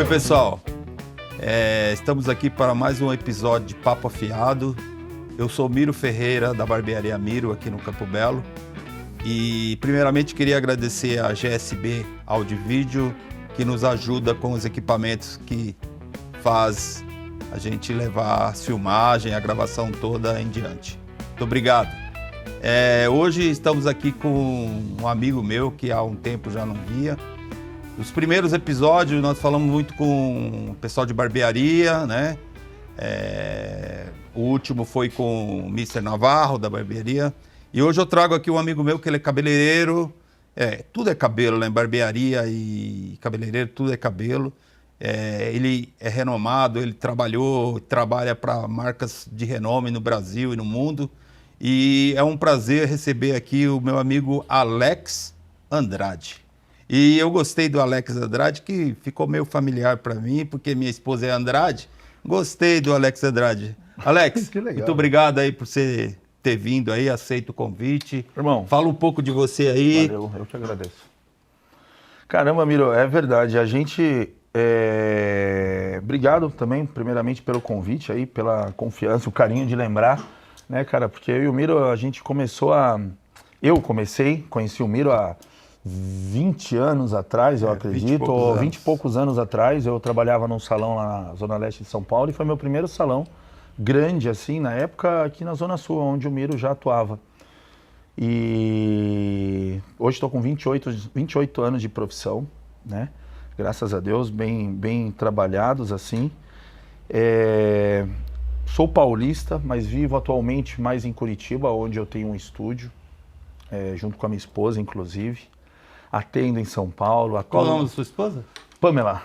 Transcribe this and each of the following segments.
Oi, pessoal. Estamos aqui para mais um episódio de Papo Afiado. Eu sou Miro Ferreira, da Barbearia Miro, aqui no Campo Belo. E, primeiramente, queria agradecer a GSB Áudio e Vídeo, que nos ajuda com os equipamentos que faz a gente levar a filmagem, a gravação toda em diante. Muito obrigado. Hoje estamos aqui com um amigo meu que há um tempo já não via. Os primeiros episódios nós falamos muito com o pessoal de barbearia, né? O último foi com o Mr. Navarro, da barbearia. E hoje eu trago aqui um amigo meu que ele é cabeleireiro. Tudo é cabelo, né? Barbearia e cabeleireiro, tudo é cabelo. Ele é renomado, ele trabalha para marcas de renome no Brasil e no mundo. E é um prazer receber aqui o meu amigo Alex Andrade. E eu gostei do Alex Andrade, que ficou meio familiar para mim, porque minha esposa é Andrade. Gostei do Alex Andrade. Alex, que legal. Muito obrigado aí por você ter vindo aí, aceito o convite. Irmão, fala um pouco de você aí. Valeu, eu que agradeço. Caramba, Miro, é verdade. A gente... Obrigado também, primeiramente, pelo convite aí, pela confiança, o carinho de lembrar, né, cara? Porque eu e o Miro, a gente começou a... Eu conheci o Miro há 20 anos atrás, eu acredito, ou 20 e poucos anos atrás. Eu trabalhava num salão lá na Zona Leste de São Paulo e foi meu primeiro salão grande, assim, na época, aqui na Zona Sul, onde o Miro já atuava. E hoje estou com 28 anos de profissão, né? Graças a Deus, bem trabalhados, assim. Sou paulista, mas vivo atualmente mais em Curitiba, onde eu tenho um estúdio, junto com a minha esposa, inclusive. Atendo em São Paulo. Qual o nome da sua esposa? Pamela.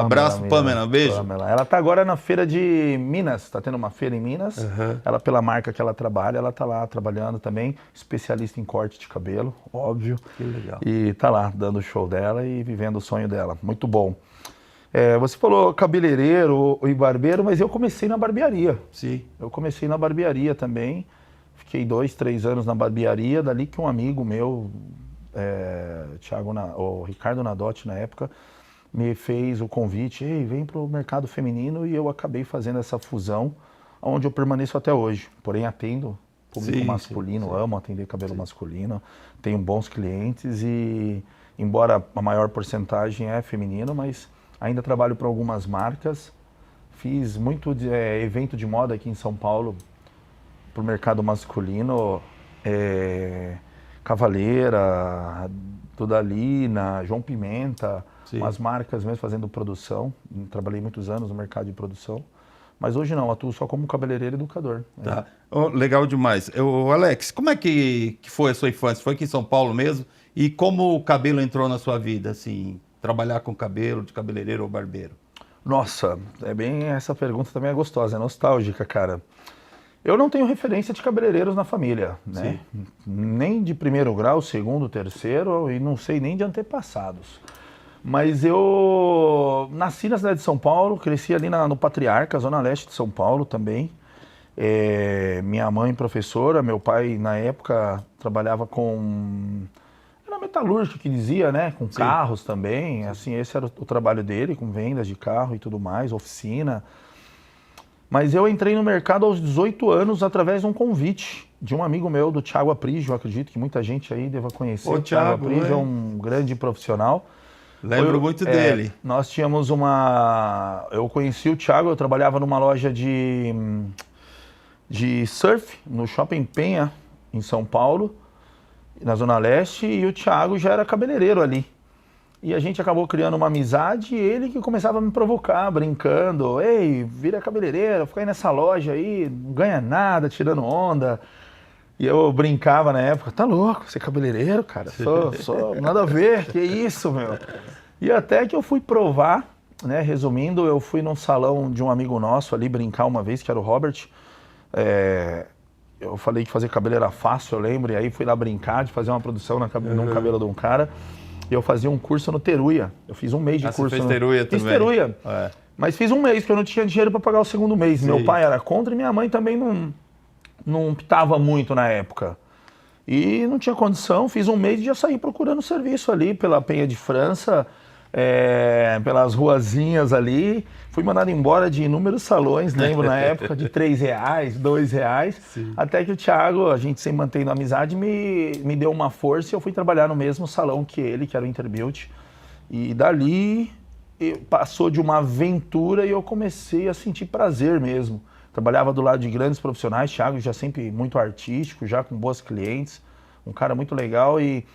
Abraço, Pamela. Beijo. Pamela. Ela tá agora na feira de Minas, tá tendo uma feira em Minas. Uhum. Ela, pela marca que ela trabalha, ela tá lá trabalhando também, especialista em corte de cabelo, óbvio. Que legal. E tá lá, dando o show dela e vivendo o sonho dela. Muito bom. Você falou cabeleireiro e barbeiro, mas eu comecei na barbearia. Sim. Eu comecei na barbearia também. Fiquei 2, 3 anos na barbearia, dali que um amigo meu, o Ricardo Nadotti, na época, me fez o convite, vem para o mercado feminino, e eu acabei fazendo essa fusão, onde eu permaneço até hoje. Porém, atendo público masculino, sim. Amo atender cabelo masculino, tenho bons clientes e, embora a maior porcentagem é feminino, mas ainda trabalho para algumas marcas. Fiz muito evento de moda aqui em São Paulo, para o mercado masculino, Cavaleira, Dudalina, João Pimenta, umas marcas mesmo fazendo produção. Trabalhei muitos anos no mercado de produção, mas hoje não, atuo só como cabeleireiro e educador. Tá. Legal demais. Alex, como é que foi a sua infância? Foi aqui em São Paulo mesmo? E como o cabelo entrou na sua vida, assim, trabalhar com cabelo, de cabeleireiro ou barbeiro? Nossa, essa pergunta também é gostosa, é nostálgica, cara. Eu não tenho referência de cabeleireiros na família, né? Sim. Nem de primeiro grau, segundo, terceiro, e não sei nem de antepassados. Mas eu nasci na cidade de São Paulo, cresci ali no Patriarca, Zona Leste de São Paulo também. Minha mãe professora, meu pai na época trabalhava era metalúrgico que dizia, né? Com carros também, assim, esse era o trabalho dele, com vendas de carro e tudo mais, oficina. Mas eu entrei no mercado aos 18 anos através de um convite de um amigo meu, do Thiago Aprígio, acredito que muita gente aí deva conhecer. O Thiago Aprígio é um grande profissional. Lembro muito dele. Nós tínhamos eu conheci o Thiago, eu trabalhava numa loja de surf, no Shopping Penha, em São Paulo, na Zona Leste, e o Thiago já era cabeleireiro ali. E a gente acabou criando uma amizade, e ele que começava a me provocar, brincando. Ei, vira cabeleireiro, fica aí nessa loja aí, não ganha nada, tirando onda. E eu brincava na época, tá louco, você é cabeleireiro, cara? Sou nada a ver, que isso, meu? E até que eu fui provar, né? Resumindo, eu fui num salão de um amigo nosso ali brincar uma vez, que era o Robert. Eu falei que fazer cabelo era fácil, eu lembro, e aí fui lá brincar de fazer uma produção num cabelo de um cara. E eu fazia um curso no Teruya. Eu fiz um mês de curso. Você fez Teruya também? Fiz Teruya. Mas fiz um mês, porque eu não tinha dinheiro para pagar o segundo mês. Sim. Meu pai era contra e minha mãe também não pitava muito na época. E não tinha condição, fiz um mês e já saí procurando serviço ali pela Penha de França. pelas ruazinhas ali. Fui mandado embora de inúmeros salões, lembro na época, de R$3, R$2. Sim. Até que o Thiago, a gente sempre mantendo a amizade, me deu uma força e eu fui trabalhar no mesmo salão que ele, que era o Interbuild. E dali passou de uma aventura e eu comecei a sentir prazer mesmo. Trabalhava do lado de grandes profissionais, Thiago já sempre muito artístico, já com boas clientes, um cara muito legal e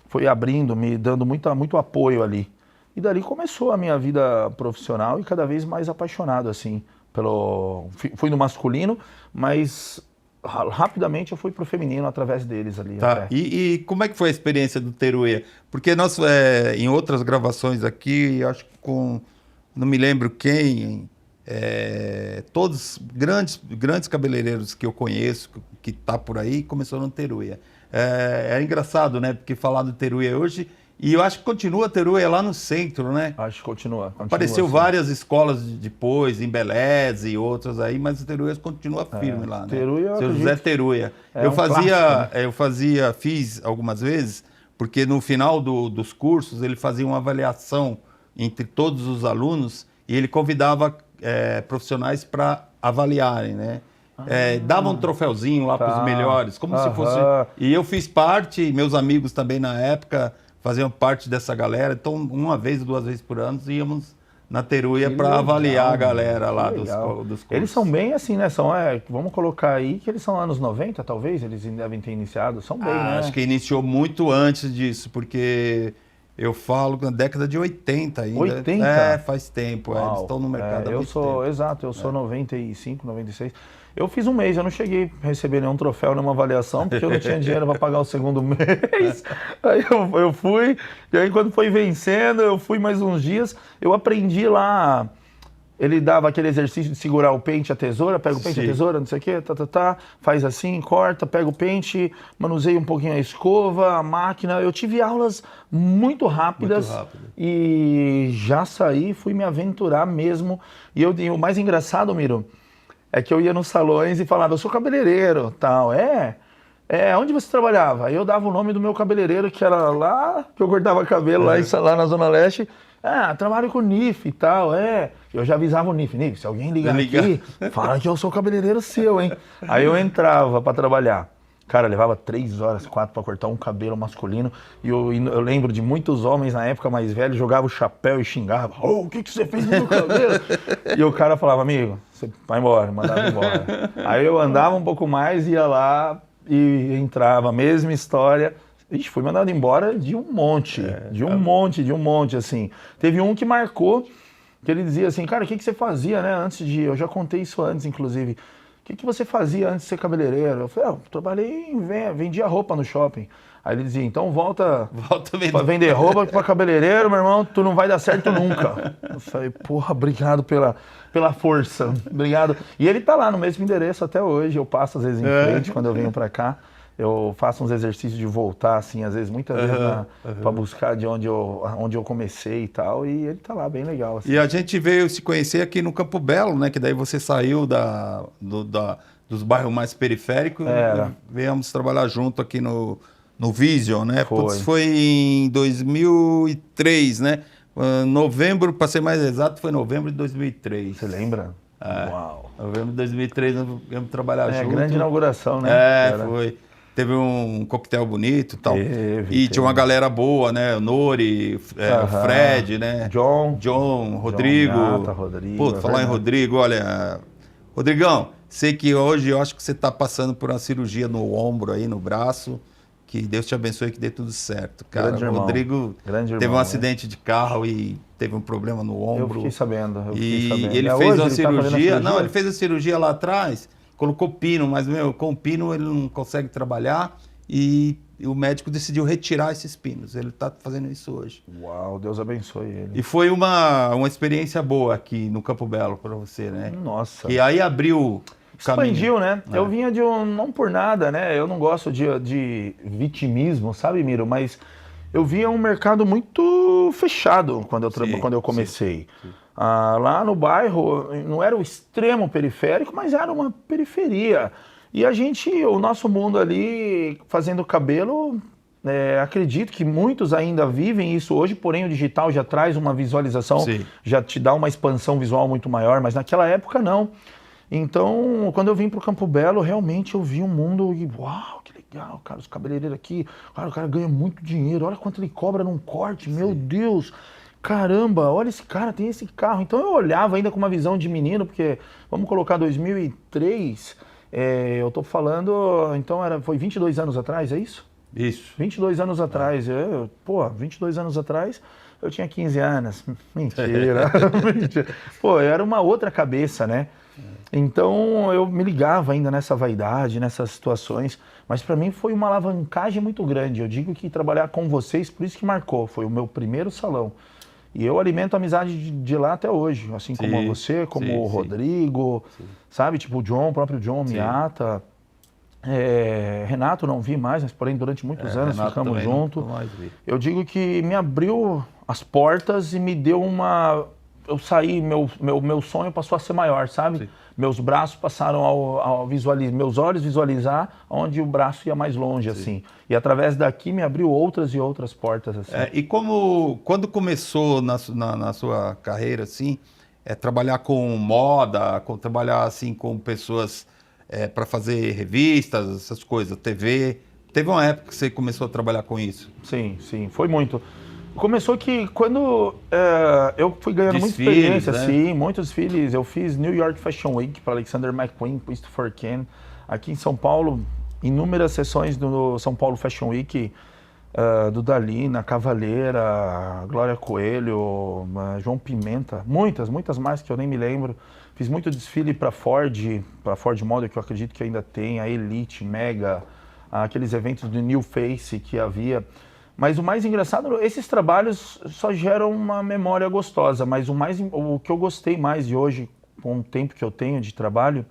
foi abrindo, me dando muito apoio ali. E dali começou a minha vida profissional e cada vez mais apaixonado, assim, fui no masculino, mas rapidamente eu fui pro feminino através deles ali. Tá. E como é que foi a experiência do Teruya? Porque nós, em outras gravações aqui, acho que não me lembro quem, todos grandes cabeleireiros que eu conheço, que tá por aí, começou no Teruya. É engraçado, né? Porque falar do Teruya hoje... E eu acho que continua a Teruya lá no centro, né? Acho que continua Apareceu assim. Várias escolas depois, em Beleza e outras aí, mas o Teruya continua firme lá, né? Teruya, Seu José Teruya. Fiz algumas vezes, porque no final dos cursos ele fazia uma avaliação entre todos os alunos e ele convidava profissionais para avaliarem, né? Dava um troféuzinho lá para os melhores, como se fosse... E eu fiz parte, meus amigos também na época... faziam parte dessa galera, então uma vez ou 2 vezes por ano íamos na Teruya para avaliar a galera lá dos cursos. Eles são bem assim, né? Vamos colocar aí que eles são anos 90, talvez, eles devem ter iniciado, são bem, né? Acho que iniciou muito antes disso, porque eu falo na década de 80 ainda. 80? Faz tempo, eles estão no mercado há muito tempo. Exato, eu sou 95, 96. Eu fiz um mês, eu não cheguei a receber nenhum troféu, nenhuma avaliação, porque eu não tinha dinheiro para pagar o segundo mês. Aí eu fui, e aí quando foi vencendo, eu fui mais uns dias, eu aprendi lá, ele dava aquele exercício de segurar o pente, a tesoura, pega o pente, a tesoura, não sei o quê, faz assim, corta, pega o pente, manuseia um pouquinho a escova, a máquina. Eu tive aulas muito rápidas e já saí, fui me aventurar mesmo. E o mais engraçado, Miro, é que eu ia nos salões e falava, eu sou cabeleireiro, tal. Onde você trabalhava? Aí eu dava o nome do meu cabeleireiro, que era lá, que eu cortava cabelo lá na Zona Leste. Trabalho com o NIF e tal, Eu já avisava o NIF, se alguém ligar aqui, fala que eu sou cabeleireiro seu, hein? Aí eu entrava pra trabalhar. Cara, levava 3 horas, 4 para cortar um cabelo masculino. E eu lembro de muitos homens na época mais velhos, jogavam o chapéu e xingavam. O que você fez no meu cabelo? E o cara falava, amigo, você vai embora, mandava embora. Aí eu andava um pouco mais, ia lá e entrava, mesma história. Ixi, fui mandado embora de um monte, de um monte, assim. Teve um que marcou, que ele dizia assim, cara, o que você fazia, né, antes de... Eu já contei isso antes, inclusive. O que você fazia antes de ser cabeleireiro? Eu falei, trabalhei vendia roupa no shopping. Aí ele dizia, então volta pra vender roupa pra cabeleireiro, meu irmão, tu não vai dar certo nunca. Eu falei, porra, obrigado pela força, obrigado. E ele tá lá no mesmo endereço até hoje, eu passo às vezes em frente quando eu venho pra cá. Eu faço uns exercícios de voltar, assim, às vezes, muitas vezes, para buscar de onde eu comecei e tal, e ele tá lá bem legal. Assim. E a gente veio se conhecer aqui no Campo Belo, né? Que daí você saiu dos bairros mais periféricos e viemos trabalhar junto aqui no Vision, né? Foi em 2003, né? Novembro, para ser mais exato, foi novembro de 2003. Você lembra? Uau! Novembro de 2003 nós viemos trabalhar junto. Grande inauguração, né? Foi. Teve um coquetel bonito e tal. Teve. Tinha uma galera boa, né? O Nori, o Fred, né? John, Rodrigo. Rodrigo. Pô, falar em Rodrigo, olha... Rodrigão, sei que hoje eu acho que você tá passando por uma cirurgia no ombro aí, no braço. Que Deus te abençoe e que dê tudo certo. Cara, o Rodrigo teve um acidente de carro e teve um problema no ombro. Eu fiquei sabendo. E ele fez uma cirurgia. Não, ele fez a cirurgia lá atrás, colocou pino, mas com o pino ele não consegue trabalhar e o médico decidiu retirar esses pinos. Ele está fazendo isso hoje. Uau, Deus abençoe ele. E foi uma experiência boa aqui no Campo Belo para você, né? Nossa. E aí abriu... Expandiu, né? Eu vinha de não por nada, né? Eu não gosto de vitimismo, sabe, Miro? Mas eu via um mercado muito fechado quando eu comecei. Lá no bairro, não era o extremo periférico, mas era uma periferia. E o nosso mundo ali, fazendo cabelo, acredito que muitos ainda vivem isso hoje, porém o digital já traz uma visualização, Sim. já te dá uma expansão visual muito maior, mas naquela época não. Então, quando eu vim para o Campo Belo, realmente eu vi um mundo e, uau, que legal, cara, os cabeleireiros aqui, cara, o cara ganha muito dinheiro, olha quanto ele cobra num corte, meu Deus, caramba, olha esse cara, tem esse carro. Então eu olhava ainda com uma visão de menino, porque, vamos colocar 2003, eu tô falando, então foi 22 anos atrás, é isso? Isso. 22 anos atrás, 22 anos atrás eu tinha 15 anos. Mentira. Mentira. Pô, era uma outra cabeça, né? Então eu me ligava ainda nessa vaidade, nessas situações, mas para mim foi uma alavancagem muito grande. Eu digo que trabalhar com vocês, por isso que marcou, foi o meu primeiro salão. E eu alimento a amizade de lá até hoje, assim como você, como o Rodrigo, sabe? Tipo o John, o próprio John Miata. Renato não vi mais, mas porém durante muitos anos Renato ficamos juntos. Eu digo que me abriu as portas e me deu uma... Eu saí, meu sonho passou a ser maior, sabe? Sim. Meus braços passaram ao visualizar, meus olhos visualizar onde o braço ia mais longe, assim. E através daqui me abriu outras e outras portas, assim. E quando começou na sua carreira, assim, trabalhar com moda, trabalhar assim com pessoas para fazer revistas, essas coisas, TV, teve uma época que você começou a trabalhar com isso? Sim, foi muito. Começou que quando eu fui ganhando muita experiência, né? Sim, muitos desfiles. Eu fiz New York Fashion Week para Alexander McQueen, Christopher Kane. Aqui em São Paulo, inúmeras sessões do São Paulo Fashion Week, do Dalina, Cavaleira, Glória Coelho, João Pimenta, muitas marcas que eu nem me lembro. Fiz muito desfile para Ford Model, que eu acredito que ainda tem, a Elite, Mega, aqueles eventos do New Face que havia. Mas o mais engraçado, esses trabalhos só geram uma memória gostosa, mas o que eu gostei mais de hoje, com o tempo que eu tenho de trabalho,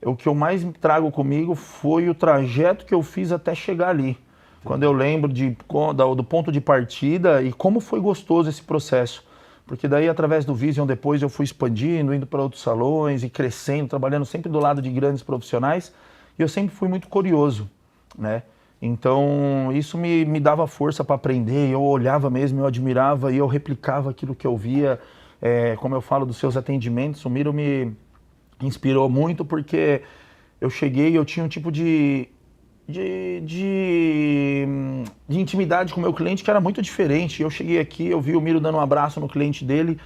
o que eu mais trago comigo foi o trajeto que eu fiz até chegar ali. Quando eu lembro do ponto de partida e como foi gostoso esse processo. Porque daí, através do Vision, depois eu fui expandindo, indo para outros salões e crescendo, trabalhando sempre do lado de grandes profissionais. E eu sempre fui muito curioso, né? Então, isso me dava força para aprender, eu olhava mesmo, eu admirava e eu replicava aquilo que eu via. Como eu falo dos seus atendimentos, o Miro me inspirou muito porque eu cheguei e eu tinha um tipo de intimidade com o meu cliente que era muito diferente. Eu cheguei aqui, eu vi o Miro dando um abraço no cliente dele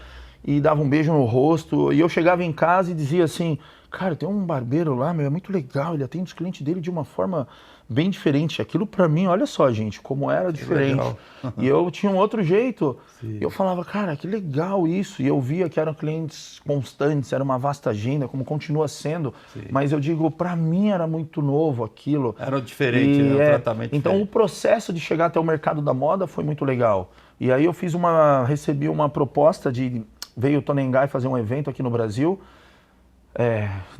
e dava um beijo no rosto. E eu chegava em casa e dizia assim, cara, tem um barbeiro lá, meu, é muito legal, ele atende os clientes dele de uma forma bem diferente. Aquilo pra mim, olha só, gente, como era diferente. E eu tinha um outro jeito. E eu falava, cara, que legal isso. E eu via que eram clientes constantes, era uma vasta agenda, como continua sendo. Mas eu digo, pra mim era muito novo aquilo. Era diferente, né? O tratamento então diferente. o processo de chegar até o mercado da moda foi muito legal. E aí eu recebi uma proposta veio o Tonengai fazer um evento aqui no Brasil,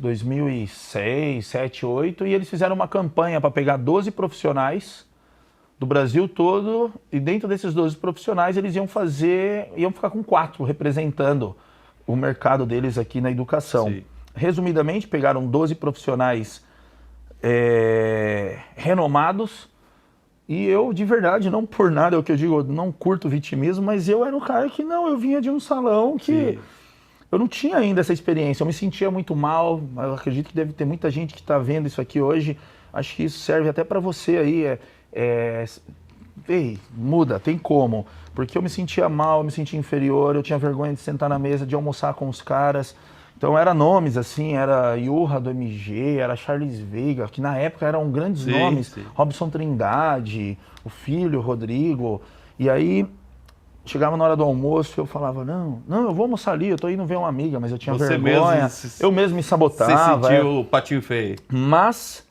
2006, 2007, 2008, e eles fizeram uma campanha para pegar 12 profissionais do Brasil todo, e dentro desses 12 profissionais eles iam ficar com 4 representando o mercado deles aqui na educação. Sim. Resumidamente, pegaram 12 profissionais renomados, e eu, de verdade, não por nada, é o que eu digo, não curto vitimismo, mas eu era um cara que eu vinha de um salão que... Eu não tinha ainda essa experiência, eu me sentia muito mal, eu acredito que deve ter muita gente que está vendo isso aqui hoje, acho que isso serve até para você aí, muda, tem como, porque eu me sentia mal, eu me sentia inferior, eu tinha vergonha de sentar na mesa, de almoçar com os caras, então eram nomes assim, era Yurra do MG, era Charles Veiga, que na época eram grandes nomes, Robson Trindade, o filho, o Rodrigo, e aí... Chegava na hora do almoço, eu falava, não, eu vou almoçar ali, eu tô indo ver uma amiga, mas eu tinha vergonha, eu mesmo me sabotava. Você sentiu o patinho feio. Mas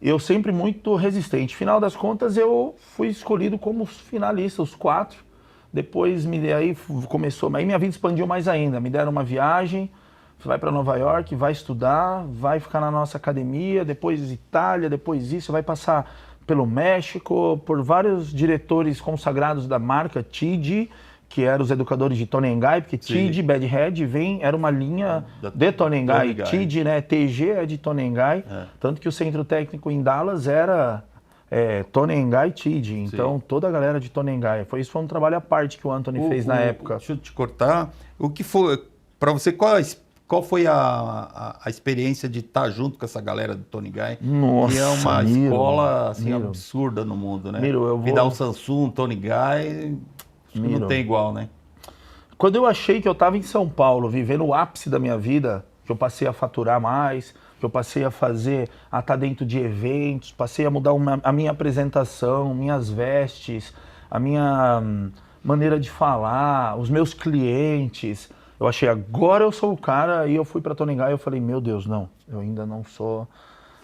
eu sempre muito resistente. Final das contas, eu fui escolhido como finalista, os 4. Depois, aí minha vida expandiu mais ainda. Me deram uma viagem, vai para Nova York, vai estudar, vai ficar na nossa academia, depois Itália, depois isso, vai passar... pelo México, por vários diretores consagrados da marca TID, que eram os educadores de Tonengai, porque TID, Bad Head, era uma linha de Tonengai. TID, né, TG é de Tonengai, tanto que o centro técnico em Dallas era Tonengai e TID. Então, toda a galera de Tonengai. Foi um trabalho à parte que o Anthony fez na época. Deixa eu te cortar. O que foi, para você, qual foi a experiência de estar junto com essa galera do Tonengai? Nossa, que é uma escola assim, Miro. absurda no mundo, né? Miro, eu vou... Vidal Sassoon, Tonengai, não tem igual, né? Quando eu achei que eu estava em São Paulo, vivendo o ápice da minha vida, que eu passei a faturar mais, que eu passei a estar dentro de eventos, passei a mudar a minha apresentação, minhas vestes, a minha maneira de falar, os meus clientes. Eu achei, agora eu sou o cara, e eu fui para Tonengai e eu falei, meu Deus, não, eu ainda não sou,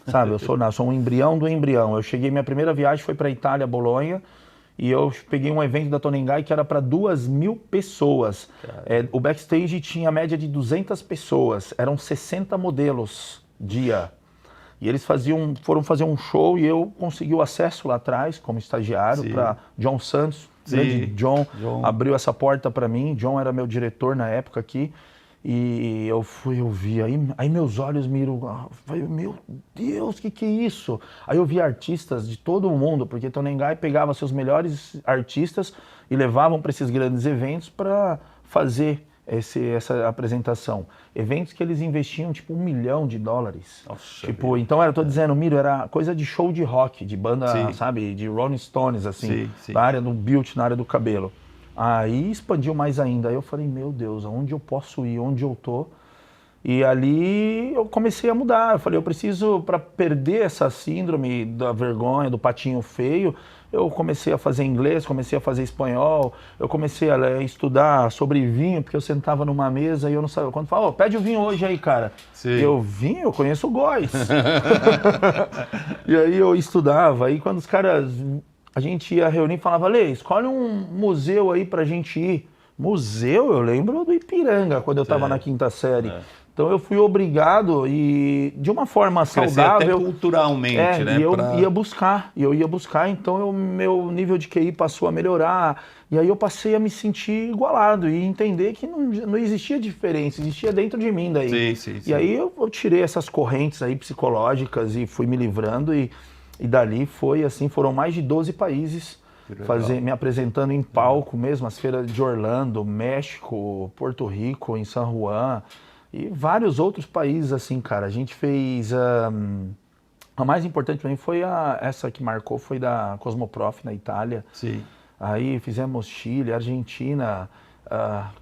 sabe, eu sou um embrião do embrião. Eu cheguei, minha primeira viagem foi para Itália, Bolonha, e eu peguei um evento da Tonengai que era para 2.000 pessoas. O backstage tinha média de 200 pessoas, eram 60 modelos dia. E eles foram fazer um show e eu consegui o acesso lá atrás como estagiário para John Santos. John abriu essa porta para mim. John era meu diretor na época aqui. E eu vi, aí meus olhos miram, meu Deus, que é isso? Aí eu vi artistas de todo o mundo, porque Tonengai pegava seus melhores artistas e levavam para esses grandes eventos para fazer essa apresentação. Eventos que eles investiam tipo $1 milhão. Nossa, tipo, então eu tô dizendo, Miro, era coisa de show de rock, de banda, sabe, de Rolling Stones, assim, na área do beauty, na área do cabelo. Aí expandiu mais ainda. Aí eu falei, meu Deus, aonde eu posso ir, onde eu tô? E ali eu comecei a mudar. Eu falei, eu preciso, para perder essa síndrome da vergonha, do patinho feio, eu comecei a fazer inglês, comecei a fazer espanhol, eu comecei a estudar sobre vinho, porque eu sentava numa mesa e eu não sabia. Quando falava, pede o vinho hoje aí, cara. Eu conheço o Góis. E aí eu estudava. Aí quando os caras... A gente ia reunir e falava, Lê, escolhe um museu aí pra gente ir. Museu, eu lembro do Ipiranga, quando eu estava na quinta série. Então eu fui obrigado e de uma forma saudável... até culturalmente, né? E eu ia buscar, então meu nível de QI passou a melhorar. E aí eu passei a me sentir igualado e entender que não existia diferença, existia dentro de mim daí. E aí eu tirei essas correntes aí psicológicas e fui me livrando e dali foi assim, foram mais de 12 países me apresentando em palco mesmo, as feiras de Orlando, México, Porto Rico, em San Juan e vários outros países assim, cara. A gente fez, a mais importante para mim foi essa que marcou, foi da Cosmoprof na Itália. Aí fizemos Chile, Argentina,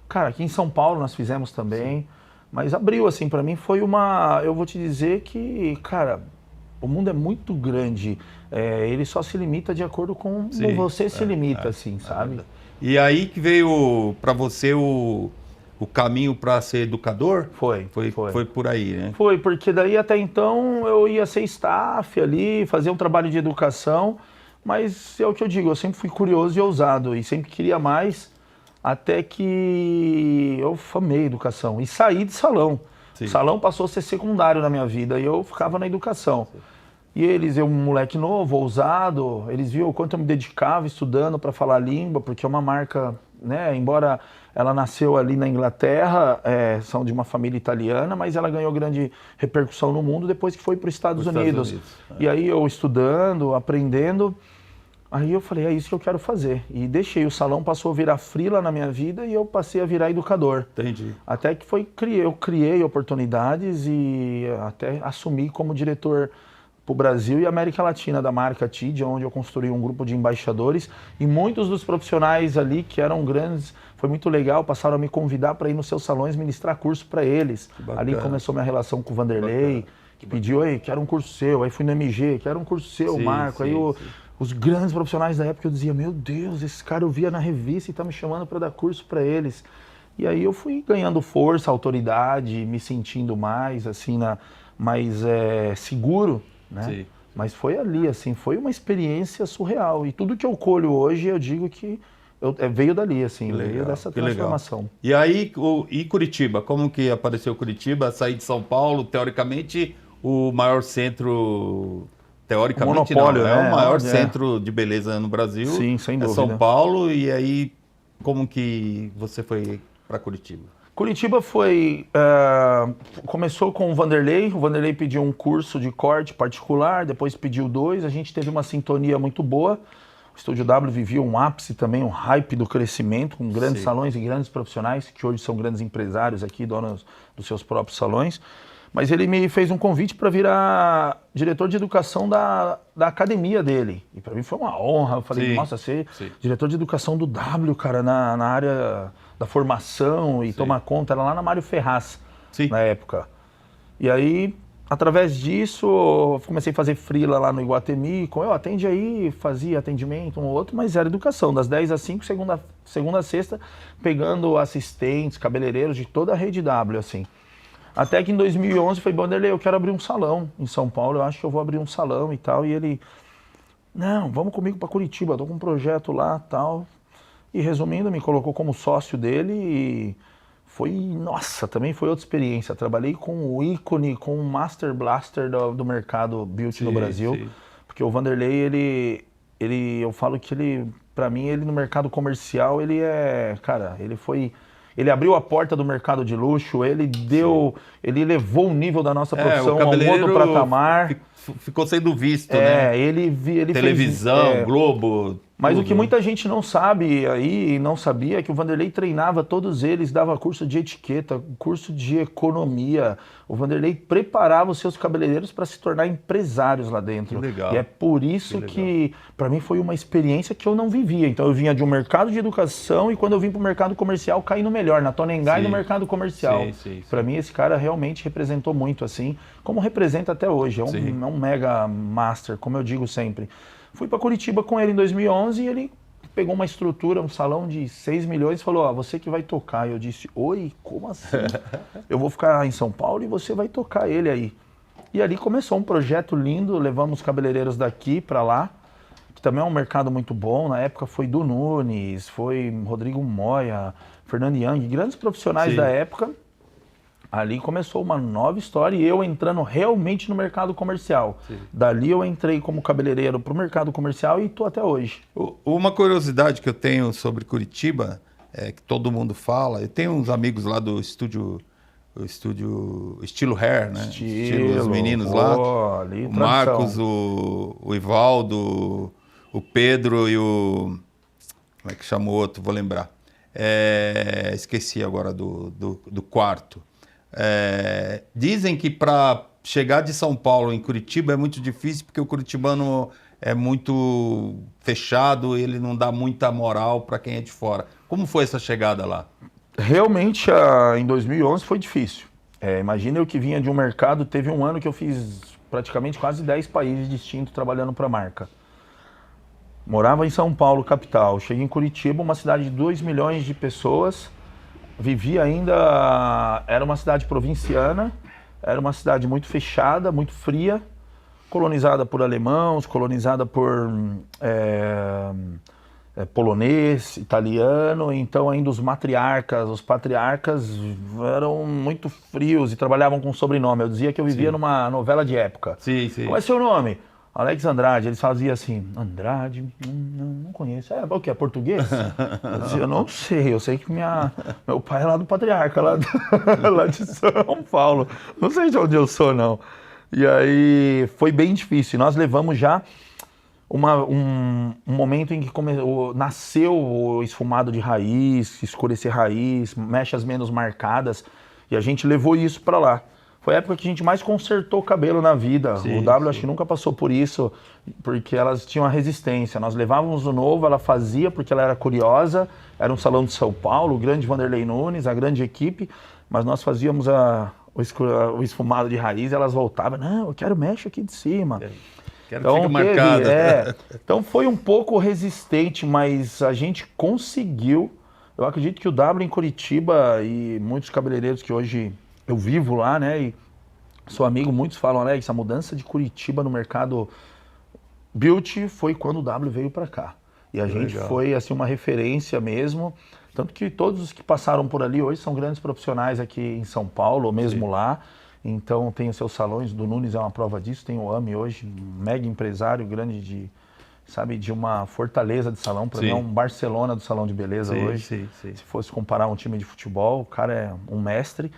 cara, aqui em São Paulo nós fizemos também, mas abriu assim, para mim foi eu vou te dizer que, cara, o mundo é muito grande, ele só se limita de acordo com como você se limita, assim, sabe? E aí que veio para você o caminho para ser educador? Foi por aí, né? Foi, porque daí até então eu ia ser staff ali, fazer um trabalho de educação, mas é o que eu digo, eu sempre fui curioso e ousado e sempre queria mais, até que eu amei educação e saí de salão. O salão passou a ser secundário na minha vida e eu ficava na educação. E eu, um moleque novo, ousado, eles viam o quanto eu me dedicava estudando para falar a língua, porque é uma marca, né, embora ela nasceu ali na Inglaterra, são de uma família italiana, mas ela ganhou grande repercussão no mundo depois que foi para os Estados Unidos. E aí eu estudando, aprendendo, aí eu falei, é isso que eu quero fazer. E deixei, o salão passou a virar freela na minha vida e eu passei a virar educador. Entendi. Até que eu criei oportunidades e até assumi como diretor para o Brasil e América Latina da marca TID, onde eu construí um grupo de embaixadores e muitos dos profissionais ali que eram grandes, foi muito legal, passaram a me convidar para ir nos seus salões ministrar curso para eles. Ali começou minha relação com o Vanderlei, que pediu, quero um curso seu, aí fui no MG, quero um curso seu, Marco, aí os grandes profissionais da época eu dizia, meu Deus, esse cara eu via na revista e tá me chamando para dar curso para eles. E aí eu fui ganhando força, autoridade, me sentindo mais assim, mais seguro, né? Mas foi ali, assim, foi uma experiência surreal. E tudo que eu colho hoje, eu digo que veio dali, assim, veio dessa transformação. E aí, e Curitiba? Como que apareceu Curitiba? Sair de São Paulo, teoricamente, o maior centro... Teoricamente monopólio, não, é o maior centro de beleza no Brasil. Sim, sem dúvida. São Paulo, e aí como que você foi para Curitiba? Curitiba começou com o Vanderlei pediu um curso de corte particular, depois pediu 2, a gente teve uma sintonia muito boa. O Estúdio W vivia um ápice também, um hype do crescimento, com grandes salões e grandes profissionais, que hoje são grandes empresários aqui, donos dos seus próprios salões. Mas ele me fez um convite para virar diretor de educação da academia dele. E para mim foi uma honra. Eu falei, nossa, ser diretor de educação do W, cara, na área da formação e tomar conta. Era lá na Mário Ferraz, na época. E aí, através disso, eu comecei a fazer freela lá no Iguatemi. Atende aí, fazia atendimento, um ou outro, mas era educação. Das 10 às 5, segunda a sexta, pegando assistentes, cabeleireiros de toda a rede W, assim. Até que em 2011 eu falei, Vanderlei, eu quero abrir um salão em São Paulo, eu acho que eu vou abrir um salão e tal. E ele, não, vamos comigo para Curitiba, tô com um projeto lá e tal. E resumindo, me colocou como sócio dele e também foi outra experiência. Trabalhei com o ícone, com o Master Blaster do mercado beauty no Brasil. Porque o Vanderlei, eu falo que ele, para mim, ele no mercado comercial, ele abriu a porta do mercado de luxo, ele elevou o nível da nossa profissão a um outro patamar. Ficou sendo visto, né? Ele televisão, Globo. Mas o que muita gente não sabe aí, não sabia, é que o Vanderlei treinava todos eles, dava curso de etiqueta, curso de economia. O Vanderlei preparava os seus cabeleireiros para se tornar empresários lá dentro. Que legal. E é por isso que para mim, foi uma experiência que eu não vivia. Então, eu vinha de um mercado de educação e quando eu vim para o mercado comercial, caí no melhor, na Tonengai e no mercado comercial. Para mim, esse cara realmente representou muito, assim, como representa até hoje. É um mega master, como eu digo sempre. Fui para Curitiba com ele em 2011 e ele pegou uma estrutura, um salão de 6 milhões e falou, você que vai tocar. E eu disse, oi, como assim? Eu vou ficar em São Paulo e você vai tocar ele aí. E ali começou um projeto lindo, levamos cabeleireiros daqui para lá, que também é um mercado muito bom. Na época foi Du Nunes, foi Rodrigo Moya, Fernando Young, grandes profissionais da época. Ali começou uma nova história e eu entrando realmente no mercado comercial. Dali eu entrei como cabeleireiro para o mercado comercial e estou até hoje. Uma curiosidade que eu tenho sobre Curitiba, que todo mundo fala, eu tenho uns amigos lá do estúdio Estilo Hair, né? Estilo, os meninos lá. Ali, o Marcos, o Ivaldo, o Pedro e o... Como é que chama o outro? Vou lembrar. Esqueci agora do quarto. Dizem que para chegar de São Paulo em Curitiba é muito difícil porque o curitibano é muito fechado, ele não dá muita moral para quem é de fora. Como foi essa chegada lá? Realmente, em 2011 foi difícil. Imagina eu que vinha de um mercado, teve um ano que eu fiz praticamente quase 10 países distintos trabalhando para a marca. Morava em São Paulo, capital. Cheguei em Curitiba, uma cidade de 2 milhões de pessoas. Vivia ainda, era uma cidade provinciana, era uma cidade muito fechada, muito fria, colonizada por alemãos, colonizada por polonês, italiano. Então ainda os patriarcas eram muito frios e trabalhavam com sobrenome. Eu dizia que eu vivia numa novela de época. Qual é seu nome? Alex Andrade. Eles faziam assim, Andrade, não conheço. O que, é português? Eu dizia, eu não sei, eu sei que meu pai é lá do Patriarca, lá de São Paulo. Não sei de onde eu sou, não. E aí foi bem difícil. Nós levamos já um momento em que nasceu o esfumado de raiz, escurecer raiz, mechas menos marcadas, e a gente levou isso para lá. Foi a época que a gente mais consertou o cabelo na vida. O W acho que nunca passou por isso, porque elas tinham a resistência. Nós levávamos o novo, ela fazia porque ela era curiosa, era um salão de São Paulo, o grande Vanderlei Nunes, a grande equipe, mas nós fazíamos o esfumado de raiz e elas voltavam, não, eu quero mecha aqui de cima. Quero que fique marcado. Então foi um pouco resistente, mas a gente conseguiu. Eu acredito que o W em Curitiba e muitos cabeleireiros que hoje eu vivo lá, né, e sou amigo, muitos falam, Alex, a mudança de Curitiba no mercado beauty foi quando o W veio para cá. E a gente foi, assim, uma referência mesmo, tanto que todos os que passaram por ali hoje são grandes profissionais aqui em São Paulo, ou mesmo lá. Então tem os seus salões, do Nunes é uma prova disso, tem o AMI hoje, um mega empresário grande sabe, de uma fortaleza de salão. Para mim é um Barcelona do salão de beleza hoje. Sim. Se fosse comparar um time de futebol, o cara é um mestre.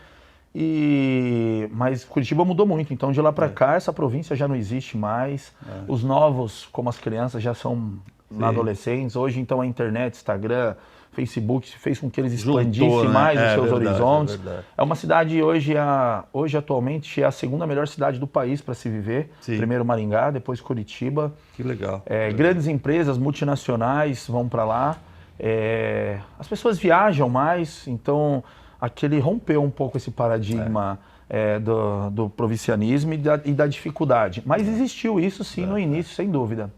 Mas Curitiba mudou muito, então de lá para cá essa província já não existe mais. Os novos, como as crianças, já são adolescentes. Hoje então a internet, Instagram, Facebook fez com que eles expandissem mais os seus horizontes. É uma cidade hoje atualmente é a segunda melhor cidade do país para se viver. Primeiro Maringá, depois Curitiba. Que legal. Grandes empresas multinacionais vão para lá. As pessoas viajam mais, então aquele rompeu um pouco esse paradigma do provincianismo e da dificuldade. Mas existiu isso sim no início, sem dúvida.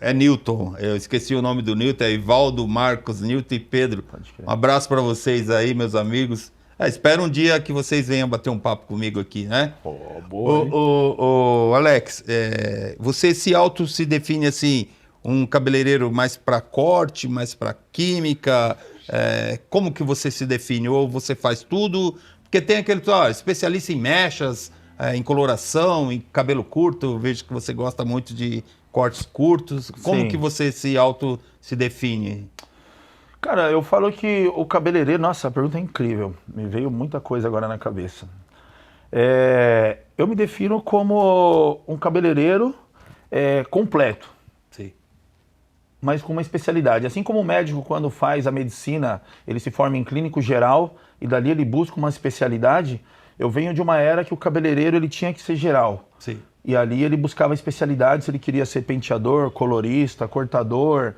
É Newton, eu esqueci o nome do Newton, é Ivaldo, Marcos, Newton e Pedro. Um abraço para vocês aí, meus amigos. Espero um dia que vocês venham bater um papo comigo aqui, né? Alex, você se define assim, um cabeleireiro mais para corte, mais para química? Como que você se define? Ou você faz tudo? Porque tem aquele especialista em mechas, em coloração, em cabelo curto. Eu vejo que você gosta muito de cortes curtos. Como que você se define? Cara, eu falo que o cabeleireiro... Nossa, a pergunta é incrível. Me veio muita coisa agora na cabeça. Eu me defino como um cabeleireiro completo. Mas com uma especialidade. Assim como o médico, quando faz a medicina, ele se forma em clínico geral e dali ele busca uma especialidade, eu venho de uma era que o cabeleireiro ele tinha que ser geral. E ali ele buscava especialidade, se ele queria ser penteador, colorista, cortador.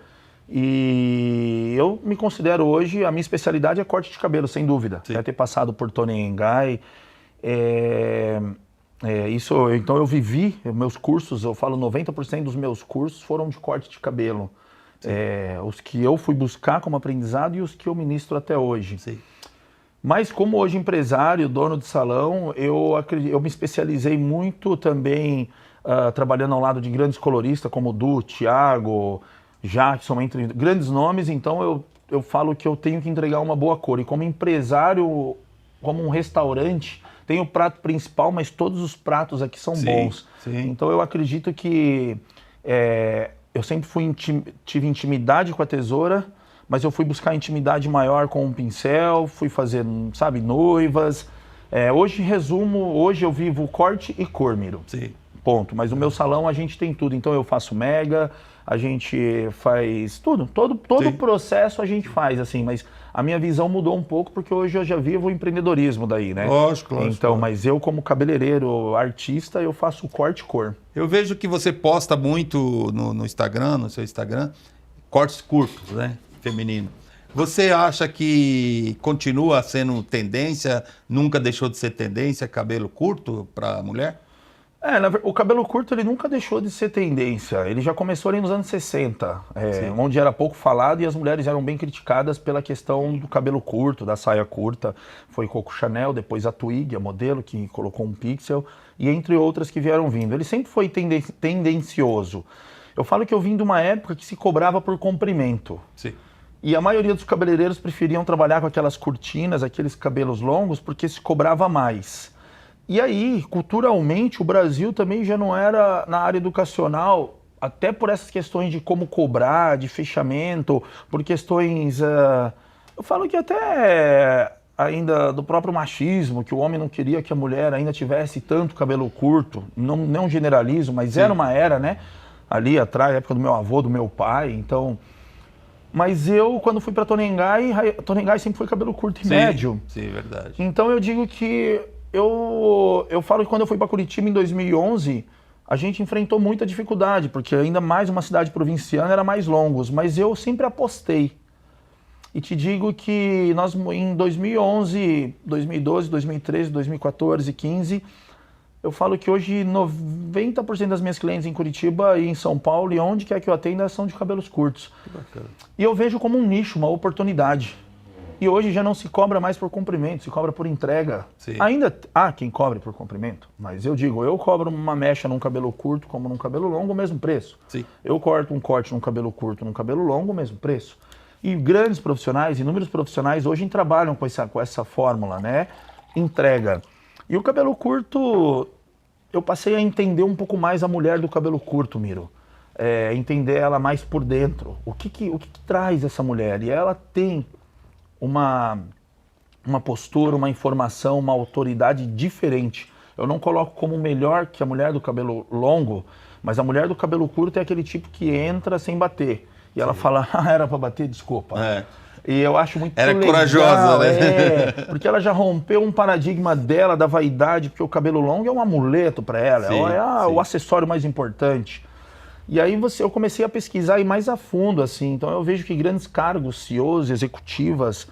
E eu me considero hoje, a minha especialidade é corte de cabelo, sem dúvida. Já ter passado por Tony Ngai. Então eu vivi, meus cursos, eu falo 90% dos meus cursos foram de corte de cabelo. Os que eu fui buscar como aprendizado e os que eu ministro até hoje. Mas como hoje empresário, dono de salão, eu me especializei muito também trabalhando ao lado de grandes coloristas como Du, Thiago, Jackson, entre grandes nomes. Então eu falo que eu tenho que entregar uma boa cor. E como empresário, como um restaurante, tem o prato principal, mas todos os pratos aqui são bons. Então eu acredito que eu sempre tive intimidade com a tesoura, mas eu fui buscar intimidade maior com um pincel, fui fazer, sabe, noivas. Hoje, hoje eu vivo corte e cor, Miro. Ponto. Mas no meu salão a gente tem tudo. Então eu faço mega, a gente faz tudo. Todo o processo a gente faz, assim, mas a minha visão mudou um pouco porque hoje eu já vivo o empreendedorismo daí, né? Lógico. Então, mas eu como cabeleireiro, artista, eu faço corte e cor. Eu vejo que você posta muito no Instagram, no seu Instagram, cortes curtos, né? Feminino. Você acha que continua sendo tendência, nunca deixou de ser tendência, cabelo curto para mulher? O cabelo curto ele nunca deixou de ser tendência. Ele já começou ali nos anos 60, onde era pouco falado e as mulheres eram bem criticadas pela questão do cabelo curto, da saia curta. Foi Coco Chanel, depois a Twig, a modelo, que colocou um pixel, e entre outras que vieram vindo. Ele sempre foi tendencioso. Eu falo que eu vim de uma época que se cobrava por comprimento. E a maioria dos cabeleireiros preferiam trabalhar com aquelas cortinas, aqueles cabelos longos, porque se cobrava mais. E aí, culturalmente, o Brasil também já não era na área educacional, até por essas questões de como cobrar, de fechamento, por questões... eu falo que até ainda do próprio machismo, que o homem não queria que a mulher ainda tivesse tanto cabelo curto, não generalizo, mas era uma era, né? Ali atrás, época do meu avô, do meu pai, então... Mas eu, quando fui para Tony Ngai sempre foi cabelo curto e médio. Verdade. Então eu digo que... Eu falo que quando eu fui para Curitiba em 2011, a gente enfrentou muita dificuldade, porque ainda mais uma cidade provinciana era mais longos, mas eu sempre apostei. E te digo que nós em 2011, 2012, 2013, 2014, 2015, eu falo que hoje 90% das minhas clientes em Curitiba e em São Paulo e onde quer que eu atenda são de cabelos curtos. Que bacana. E eu vejo como um nicho, uma oportunidade. E hoje já não se cobra mais por comprimento, se cobra por entrega. Ainda há quem cobre por comprimento, mas eu digo, eu cobro uma mecha num cabelo curto como num cabelo longo, o mesmo preço. Eu corto um corte num cabelo curto, num cabelo longo, o mesmo preço. E grandes profissionais, inúmeros profissionais hoje trabalham com essa fórmula, né? Entrega. E o cabelo curto, eu passei a entender um pouco mais a mulher do cabelo curto, Miro. entender ela mais por dentro. O que traz essa mulher? E ela tem uma postura, uma informação, uma autoridade diferente. Eu não coloco como melhor que a mulher do cabelo longo, mas a mulher do cabelo curto é aquele tipo que entra sem bater. E ela fala, era pra bater? Desculpa. E eu acho muito legal. Era corajosa, né? Porque ela já rompeu um paradigma dela, da vaidade, porque o cabelo longo é um amuleto para ela, o acessório mais importante. E aí eu comecei a pesquisar e mais a fundo, assim. Então eu vejo que grandes cargos, CEOs, executivas,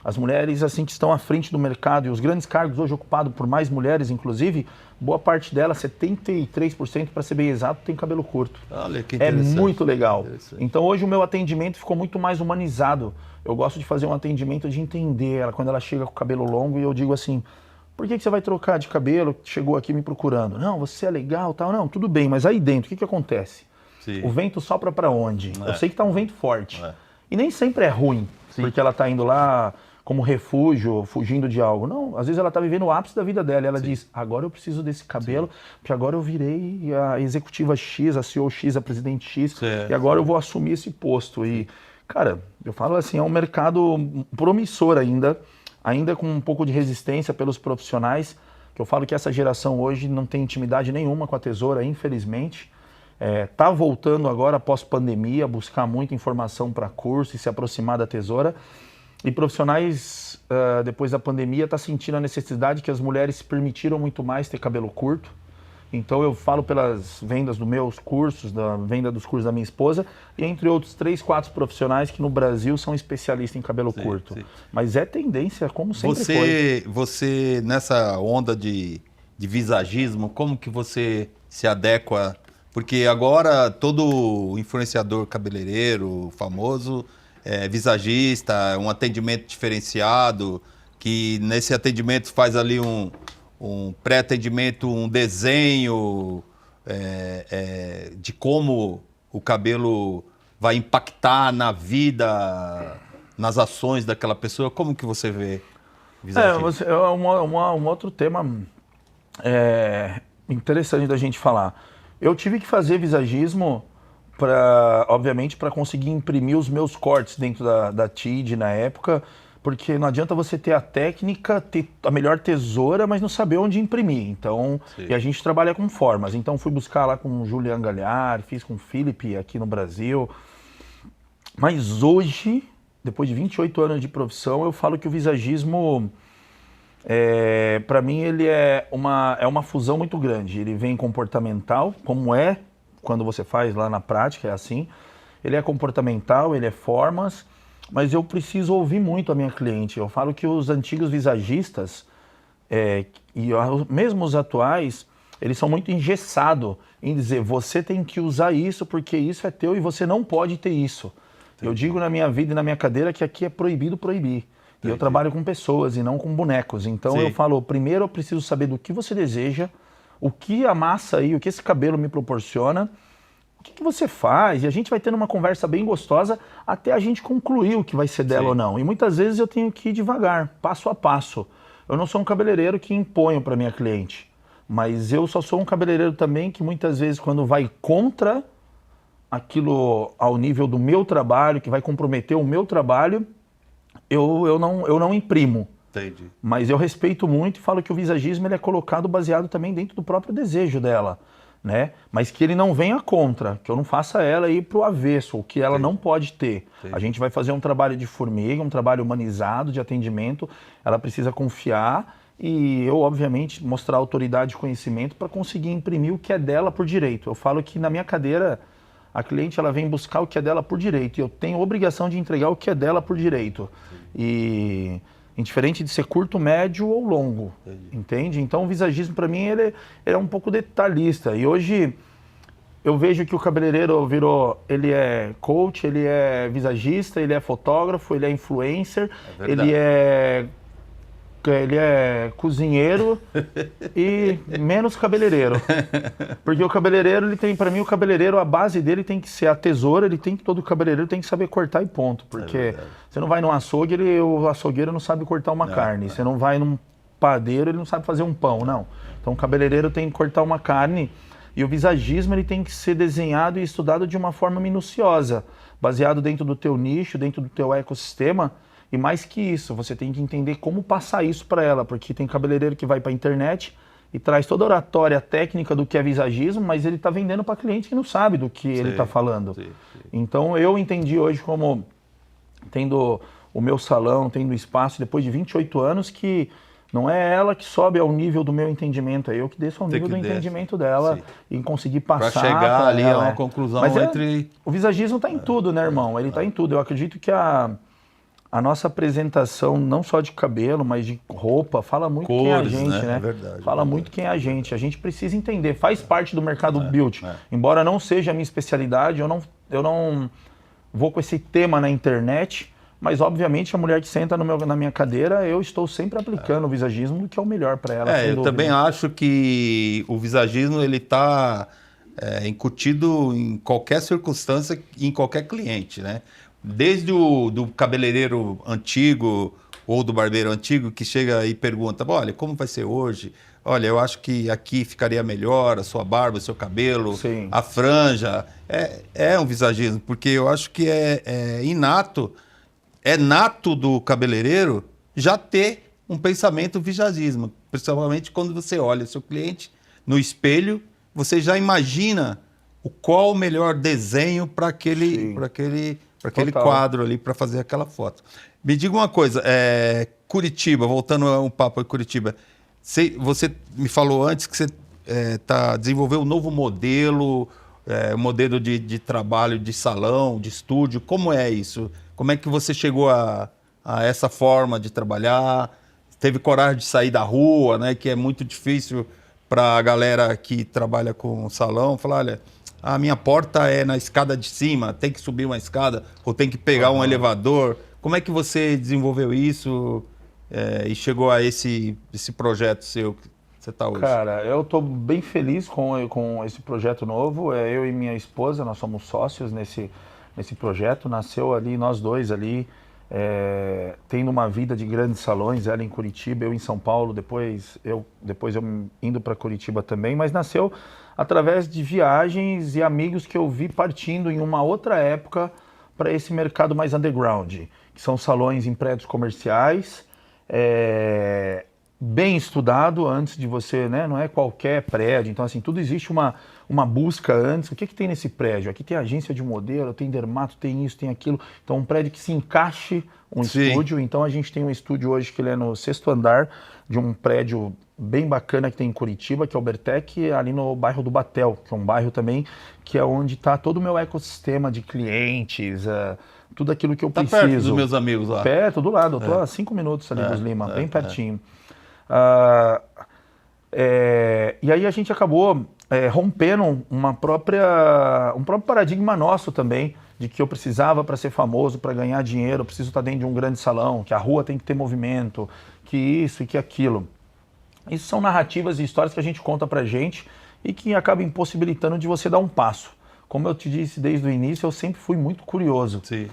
as mulheres assim que estão à frente do mercado e os grandes cargos hoje ocupados por mais mulheres, inclusive, boa parte delas, 73%, para ser bem exato, tem cabelo curto. Olha que interessante. É muito legal. Então hoje o meu atendimento ficou muito mais humanizado. Eu gosto de fazer um atendimento de entender ela quando ela chega com o cabelo longo e eu digo assim, por que você vai trocar de cabelo? Chegou aqui me procurando. Não, você é legal, tal. Não, tudo bem, mas aí dentro, o que acontece? Sim. O vento sopra para onde? Eu sei que tá um vento forte. E nem sempre é ruim, porque ela tá indo lá como refúgio, fugindo de algo. Não, às vezes ela tá vivendo o ápice da vida dela. E ela diz, agora eu preciso desse cabelo, porque agora eu virei a executiva X, a CEO X, a presidente X, e agora eu vou assumir esse posto. E, cara, eu falo assim, é um mercado promissor ainda com um pouco de resistência pelos profissionais, que eu falo que essa geração hoje não tem intimidade nenhuma com a tesoura, infelizmente. Tá voltando agora, após pandemia, buscar muita informação para curso e se aproximar da tesoura. E profissionais, depois da pandemia, tá sentindo a necessidade que as mulheres se permitiram muito mais ter cabelo curto. Então eu falo pelas vendas dos meus cursos, da venda dos cursos da minha esposa, e entre outros 3, 4 profissionais que no Brasil são especialistas em cabelo curto. Mas é tendência, como sempre foi. Você, nessa onda de visagismo, como que você se adequa? Porque agora todo influenciador cabeleireiro famoso é visagista, um atendimento diferenciado, que nesse atendimento faz ali um pré-atendimento, um desenho de como o cabelo vai impactar na vida, nas ações daquela pessoa. Como que você vê visagismo? Um outro tema interessante da gente falar. Eu tive que fazer visagismo, obviamente, para conseguir imprimir os meus cortes dentro da TID na época, porque não adianta você ter a técnica, ter a melhor tesoura, mas não saber onde imprimir. Então, e a gente trabalha com formas. Então, fui buscar lá com o Julian Galhar, fiz com o Felipe aqui no Brasil. Mas hoje, depois de 28 anos de profissão, eu falo que o visagismo, para mim, ele é uma fusão muito grande. Ele vem comportamental, como quando você faz lá na prática, é assim. Ele é comportamental, ele é formas, mas eu preciso ouvir muito a minha cliente. Eu falo que os antigos visagistas, e mesmo os atuais, eles são muito engessados em dizer, você tem que usar isso porque isso é teu e você não pode ter isso. Eu digo na minha vida e na minha cadeira que aqui é proibido proibir. E eu trabalho com pessoas e não com bonecos. Então eu falo, primeiro eu preciso saber do que você deseja, o que a massa aí, o que esse cabelo me proporciona, o que você faz, e a gente vai tendo uma conversa bem gostosa até a gente concluir o que vai ser dela ou não. E muitas vezes eu tenho que ir devagar, passo a passo. Eu não sou um cabeleireiro que imponho para minha cliente, mas eu só sou um cabeleireiro também que muitas vezes quando vai contra aquilo ao nível do meu trabalho, que vai comprometer o meu trabalho, eu não imprimo. Entendi. Mas eu respeito muito e falo que o visagismo ele é colocado baseado também dentro do próprio desejo dela, né? Mas que ele não venha contra, que eu não faça ela ir pro avesso, o que ela não pode ter. A gente vai fazer um trabalho de formiga, um trabalho humanizado de atendimento, ela precisa confiar e eu, obviamente, mostrar autoridade e conhecimento para conseguir imprimir o que é dela por direito. Eu falo que na minha cadeira, a cliente ela vem buscar o que é dela por direito e eu tenho obrigação de entregar o que é dela por direito. E indiferente de ser curto, médio ou longo, entende? Então o visagismo para mim ele é um pouco detalhista e hoje eu vejo que o cabeleireiro ele é coach, ele é visagista, ele é fotógrafo, ele é influencer, ele é cozinheiro e menos cabeleireiro. Porque o cabeleireiro, ele tem, para mim, o cabeleireiro, a base dele tem que ser a tesoura, todo cabeleireiro tem que saber cortar e ponto. Porque você não vai num açougue, o açougueiro não sabe cortar uma carne. Você não vai num padeiro, ele não sabe fazer um pão, não. Então o cabeleireiro tem que cortar uma carne E o visagismo ele tem que ser desenhado e estudado de uma forma minuciosa, baseado dentro do teu nicho, dentro do teu ecossistema. E mais que isso, você tem que entender como passar isso para ela, porque tem cabeleireiro que vai para a internet e traz toda a oratória técnica do que é visagismo, mas ele está vendendo para cliente que não sabe do que ele está falando. Sim. Então eu entendi hoje como, tendo o meu salão, tendo espaço, depois de 28 anos, que não é ela que sobe ao nível do meu entendimento, é eu que desço ao nível do entendimento dela e conseguir passar. Para chegar ali a uma conclusão mas entre... O visagismo está em tudo, né, irmão? Ele está em tudo. Eu acredito que a nossa apresentação, não só de cabelo, mas de roupa, fala muito quem é a gente, né? É verdade. Fala muito quem é a gente. A gente precisa entender, faz parte do mercado beauty. Embora não seja a minha especialidade, eu não vou com esse tema na internet, mas obviamente a mulher que senta na minha cadeira, eu estou sempre aplicando o visagismo, que é o melhor para ela. Eu dúvida. Também acho que o visagismo ele está incutido em qualquer circunstância, em qualquer cliente, né? Desde do cabeleireiro antigo ou do barbeiro antigo que chega e pergunta, olha, como vai ser hoje? Olha, eu acho que aqui ficaria melhor a sua barba, o seu cabelo, Sim. A franja. É um visagismo, porque eu acho que é inato, é nato do cabeleireiro já ter um pensamento visagismo. Principalmente quando você olha o seu cliente no espelho, você já imagina qual o melhor desenho para aquele quadro ali, para fazer aquela foto. Me diga uma coisa, Curitiba, voltando a um papo em Curitiba, você me falou antes que você desenvolveu um novo modelo, modelo de trabalho, de salão, de estúdio. Como é isso? Como é que você chegou a essa forma de trabalhar? Teve coragem de sair da rua, né? Que é muito difícil para a galera que trabalha com salão, falar, olha, a minha porta é na escada de cima, tem que subir uma escada ou tem que pegar um elevador. Como é que você desenvolveu isso e chegou a esse projeto seu que você está hoje? Cara, eu estou bem feliz com esse projeto novo. Eu e minha esposa, nós somos sócios nesse projeto. Nasceu ali, nós dois ali, tendo uma vida de grandes salões, ela em Curitiba, eu em São Paulo, depois eu indo para Curitiba também, mas nasceu através de viagens e amigos que eu vi partindo em uma outra época para esse mercado mais underground, que são salões em prédios comerciais, bem estudado antes de você, né? Não é qualquer prédio, então assim, tudo existe uma busca antes. O que tem nesse prédio? Aqui tem agência de modelo, tem dermato, tem isso, tem aquilo. Então um prédio que se encaixe um estúdio. Então a gente tem um estúdio hoje que ele é no 6º andar de um prédio bem bacana que tem em Curitiba, que é o Bertec, ali no bairro do Batel, que é um bairro também que é onde está todo o meu ecossistema de clientes, tudo aquilo que eu preciso. Perto dos meus amigos lá. Perto, do lado. Eu tô a 5 minutos ali dos Lima, bem pertinho. E aí a gente acabou rompendo um próprio paradigma nosso também, de que eu precisava, para ser famoso, para ganhar dinheiro, eu preciso estar dentro de um grande salão, que a rua tem que ter movimento, que isso e que aquilo. Isso são narrativas e histórias que a gente conta pra gente e que acaba impossibilitando de você dar um passo. Como eu te disse desde o início, eu sempre fui muito curioso. Sim.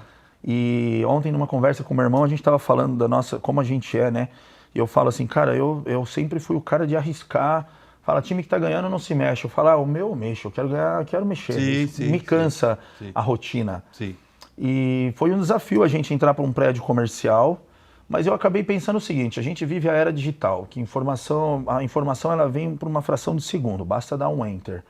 E ontem, numa conversa com o meu irmão, a gente estava falando como a gente é, né? E eu falo assim, cara, eu sempre fui o cara de arriscar. Fala, time que tá ganhando não se mexe. Eu falo, o meu eu mexo, eu quero ganhar, eu quero mexer. Me cansa a rotina. Sim. E foi um desafio a gente entrar para um prédio comercial, mas eu acabei pensando o seguinte, a gente vive a era digital, que a informação ela vem por uma fração de segundo, basta dar um enter.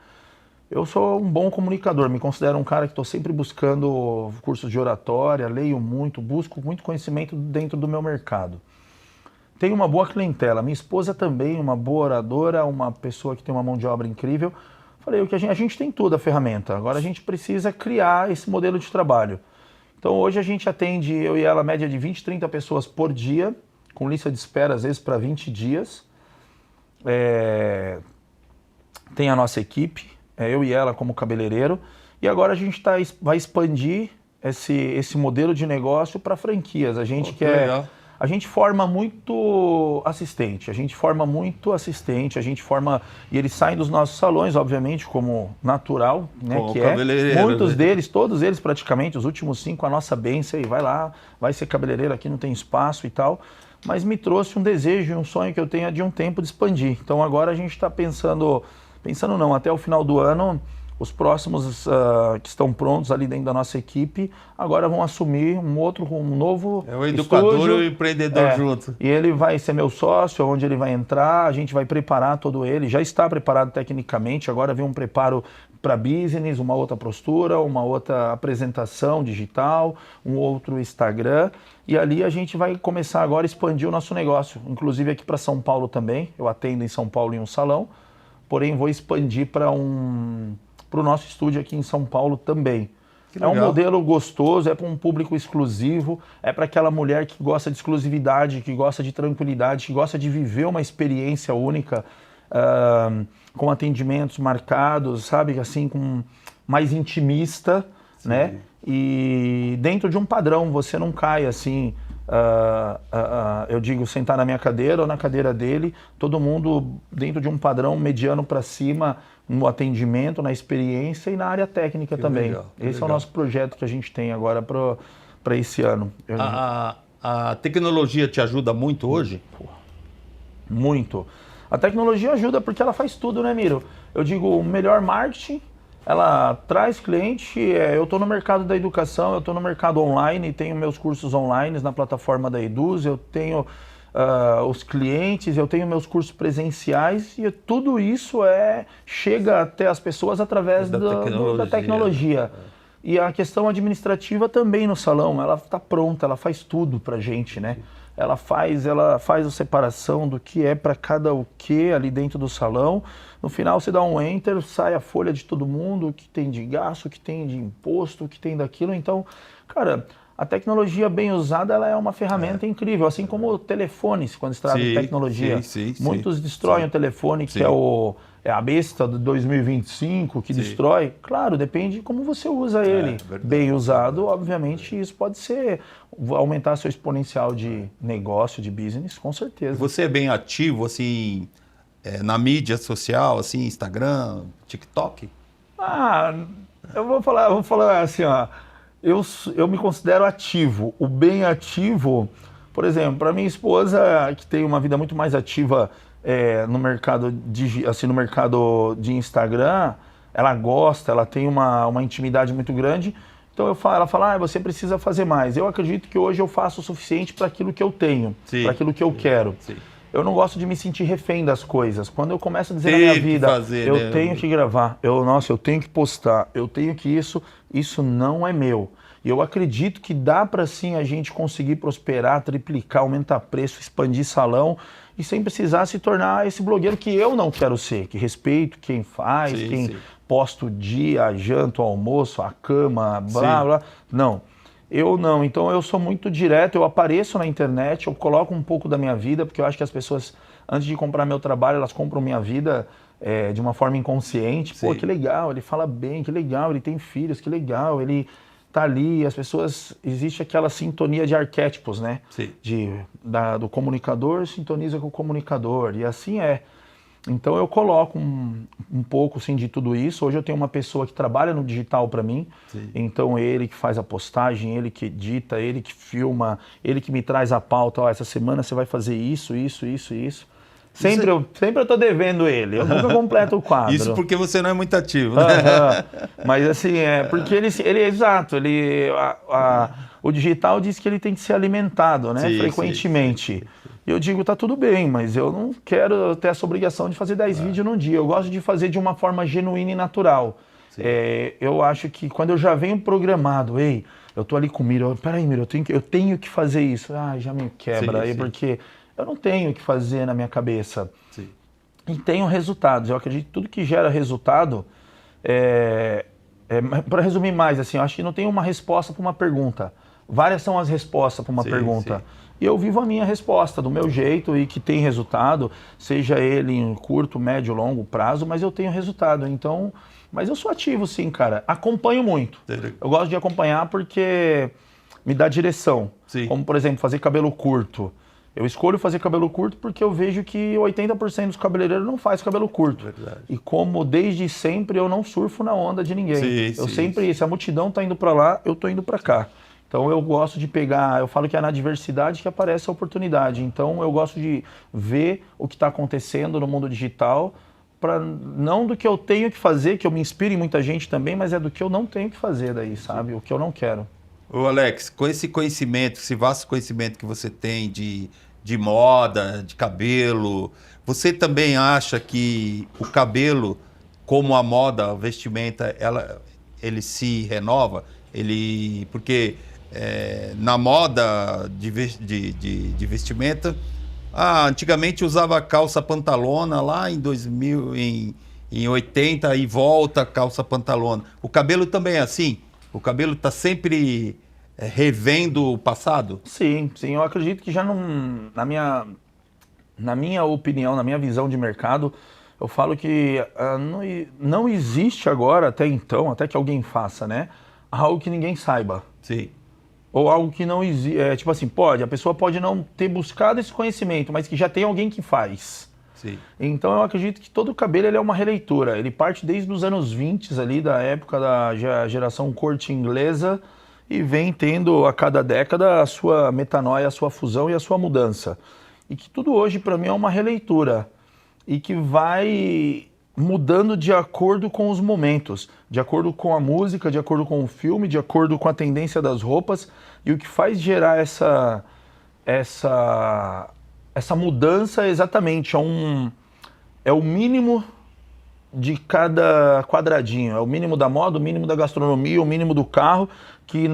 Eu sou um bom comunicador, me considero um cara que estou sempre buscando cursos de oratória, leio muito, busco muito conhecimento dentro do meu mercado. Tenho uma boa clientela, minha esposa também, uma boa oradora, uma pessoa que tem uma mão de obra incrível. Falei, a gente tem tudo a ferramenta, agora a gente precisa criar esse modelo de trabalho. Então hoje a gente atende, eu e ela, média de 20, 30 pessoas por dia, com lista de espera às vezes para 20 dias. Tem a nossa equipe, eu e ela como cabeleireiro, e agora a gente vai expandir esse modelo de negócio para franquias. A gente legal. A gente forma muito assistente, e eles saem dos nossos salões, obviamente, como natural, né, como que muitos deles, todos eles praticamente, os últimos 5, a nossa bênção, vai lá, vai ser cabeleireiro, aqui não tem espaço e tal, mas me trouxe um desejo e um sonho que eu tenho de um tempo de expandir. Então agora a gente está pensando Pensando não, até o final do ano, os próximos que estão prontos ali dentro da nossa equipe, agora vão assumir um novo É o educador estúdio, e o empreendedor junto. E ele vai ser meu sócio, onde ele vai entrar, a gente vai preparar todo ele, já está preparado tecnicamente, agora vem um preparo para business, uma outra postura, uma outra apresentação digital, um outro Instagram, e ali a gente vai começar agora a expandir o nosso negócio, inclusive aqui para São Paulo também, eu atendo em São Paulo em um salão, porém vou expandir para o nosso estúdio aqui em São Paulo também. É um modelo gostoso, é para um público exclusivo, é para aquela mulher que gosta de exclusividade, que gosta de tranquilidade, que gosta de viver uma experiência única, com atendimentos marcados, sabe, assim, com mais intimista, sim, né? E dentro de um padrão, você não cai assim, eu digo, sentar na minha cadeira ou na cadeira dele, todo mundo dentro de um padrão mediano para cima, no atendimento, na experiência e na área técnica também. Esse é o nosso projeto que a gente tem agora para esse ano. A tecnologia te ajuda muito hoje? Muito. A tecnologia ajuda porque ela faz tudo, né, Miro? Eu digo, o melhor marketing, ela traz cliente, eu estou no mercado da educação, eu estou no mercado online, tenho meus cursos online na plataforma da Eduz, eu tenho os clientes, eu tenho meus cursos presenciais e tudo isso chega até as pessoas através da tecnologia. E a questão administrativa também no salão, ela está pronta, ela faz tudo pra gente, né? Ela faz a separação do que é para cada o que ali dentro do salão. No final você dá um enter, sai a folha de todo mundo, o que tem de gasto, o que tem de imposto, o que tem daquilo. Então, cara, a tecnologia bem usada ela é uma ferramenta incrível, assim como telefones, quando se trata de tecnologia. Muitos destroem o telefone, que é a besta de 2025, que destrói. Claro, depende de como você usa ele. Bem usado, obviamente, isso pode aumentar seu exponencial de negócio, de business, com certeza. Você é bem ativo, assim, na mídia social, assim, Instagram, TikTok? Eu vou falar assim, ó. Eu me considero ativo. O bem ativo, por exemplo, para minha esposa, que tem uma vida muito mais ativa no mercado de Instagram, ela gosta, ela tem uma intimidade muito grande. Então ela fala, você precisa fazer mais. Eu acredito que hoje eu faço o suficiente para aquilo que eu tenho, para aquilo que eu quero. Eu não gosto de me sentir refém das coisas. Quando eu começo a dizer na minha vida, eu tenho que gravar, eu tenho que postar, eu tenho que isso não é meu. E eu acredito que dá para sim a gente conseguir prosperar, triplicar, aumentar preço, expandir salão e sem precisar se tornar esse blogueiro que eu não quero ser, que respeito quem faz, quem posta o dia, a janta, o almoço, a cama, blá, blá. Não. Eu não, então eu sou muito direto, eu apareço na internet, eu coloco um pouco da minha vida, porque eu acho que as pessoas, antes de comprar meu trabalho, elas compram minha vida de uma forma inconsciente. Pô, que legal, ele fala bem, que legal, ele tem filhos, que legal, ele tá ali, as pessoas, existe aquela sintonia de arquétipos, né? Do comunicador sintoniza com o comunicador, e assim é. Então eu coloco um pouco assim, de tudo isso. Hoje eu tenho uma pessoa que trabalha no digital para mim, então ele que faz a postagem, ele que edita, ele que filma, ele que me traz a pauta, essa semana você vai fazer isso. Sempre eu tô devendo ele, eu nunca completo o quadro. Isso porque você não é muito ativo, né? Mas assim, porque ele é exato, o digital diz que ele tem que ser alimentado, né, frequentemente. E eu digo, tá tudo bem, mas eu não quero ter essa obrigação de fazer 10 vídeos num dia. Eu gosto de fazer de uma forma genuína e natural. Eu acho que quando eu já venho programado, eu tô ali com o Miro, peraí, Miro, eu tenho que fazer isso. Já me quebra aí, porque eu não tenho o que fazer na minha cabeça. E tenho resultados. Eu acredito que tudo que gera resultado, para resumir mais, assim, eu acho que não tem uma resposta para uma pergunta. Várias são as respostas para uma pergunta. E eu vivo a minha resposta do meu jeito e que tem resultado, seja ele em curto, médio, longo prazo, mas eu tenho resultado. Então, mas eu sou ativo sim, cara. Acompanho muito. Eu gosto de acompanhar porque me dá direção. Como, por exemplo, fazer cabelo curto. Eu escolho fazer cabelo curto porque eu vejo que 80% dos cabeleireiros não faz cabelo curto. E como desde sempre eu não surfo na onda de ninguém. Se a multidão tá indo para lá, eu tô indo para cá. Então eu gosto de pegar, eu falo que é na diversidade que aparece a oportunidade. Então eu gosto de ver o que está acontecendo no mundo digital não do que eu tenho que fazer, que eu me inspire em muita gente também, mas é do que eu não tenho que fazer daí, sabe? O que eu não quero. Ô Alex, com esse conhecimento, esse vasto conhecimento que você tem de moda, de cabelo, você também acha que o cabelo, como a moda, a vestimenta, ele se renova? Porque na moda de vestimenta, antigamente usava calça pantalona lá em 2000, em 80 e volta calça pantalona. O cabelo também é assim? O cabelo está sempre revendo o passado? Sim, eu acredito que já não, na minha opinião, na minha visão de mercado, eu falo que não existe agora, até então, até que alguém faça, né? Algo que ninguém saiba. Sim. Ou algo que não existe, tipo assim, a pessoa pode não ter buscado esse conhecimento, mas que já tem alguém que faz. Sim. Então eu acredito que todo o cabelo ele é uma releitura. Ele parte desde os anos 20 ali, da época da geração corte inglesa, e vem tendo a cada década a sua metanoia, a sua fusão e a sua mudança. E que tudo hoje para mim é uma releitura. E que vai mudando de acordo com os momentos, de acordo com a música, de acordo com o filme, de acordo com a tendência das roupas. E o que faz gerar essa mudança exatamente é o mínimo de cada quadradinho, é o mínimo da moda, o mínimo da gastronomia, o mínimo do carro, que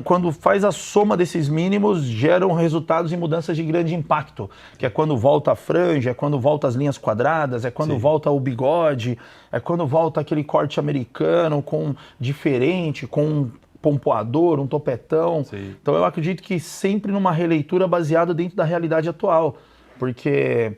quando faz a soma desses mínimos geram resultados e mudanças de grande impacto, que é quando volta a franja, é quando volta as linhas quadradas, é quando volta o bigode, é quando volta aquele corte americano diferente, com um pompoador, um topetão. Sim. Então eu acredito que sempre numa releitura baseada dentro da realidade atual, porque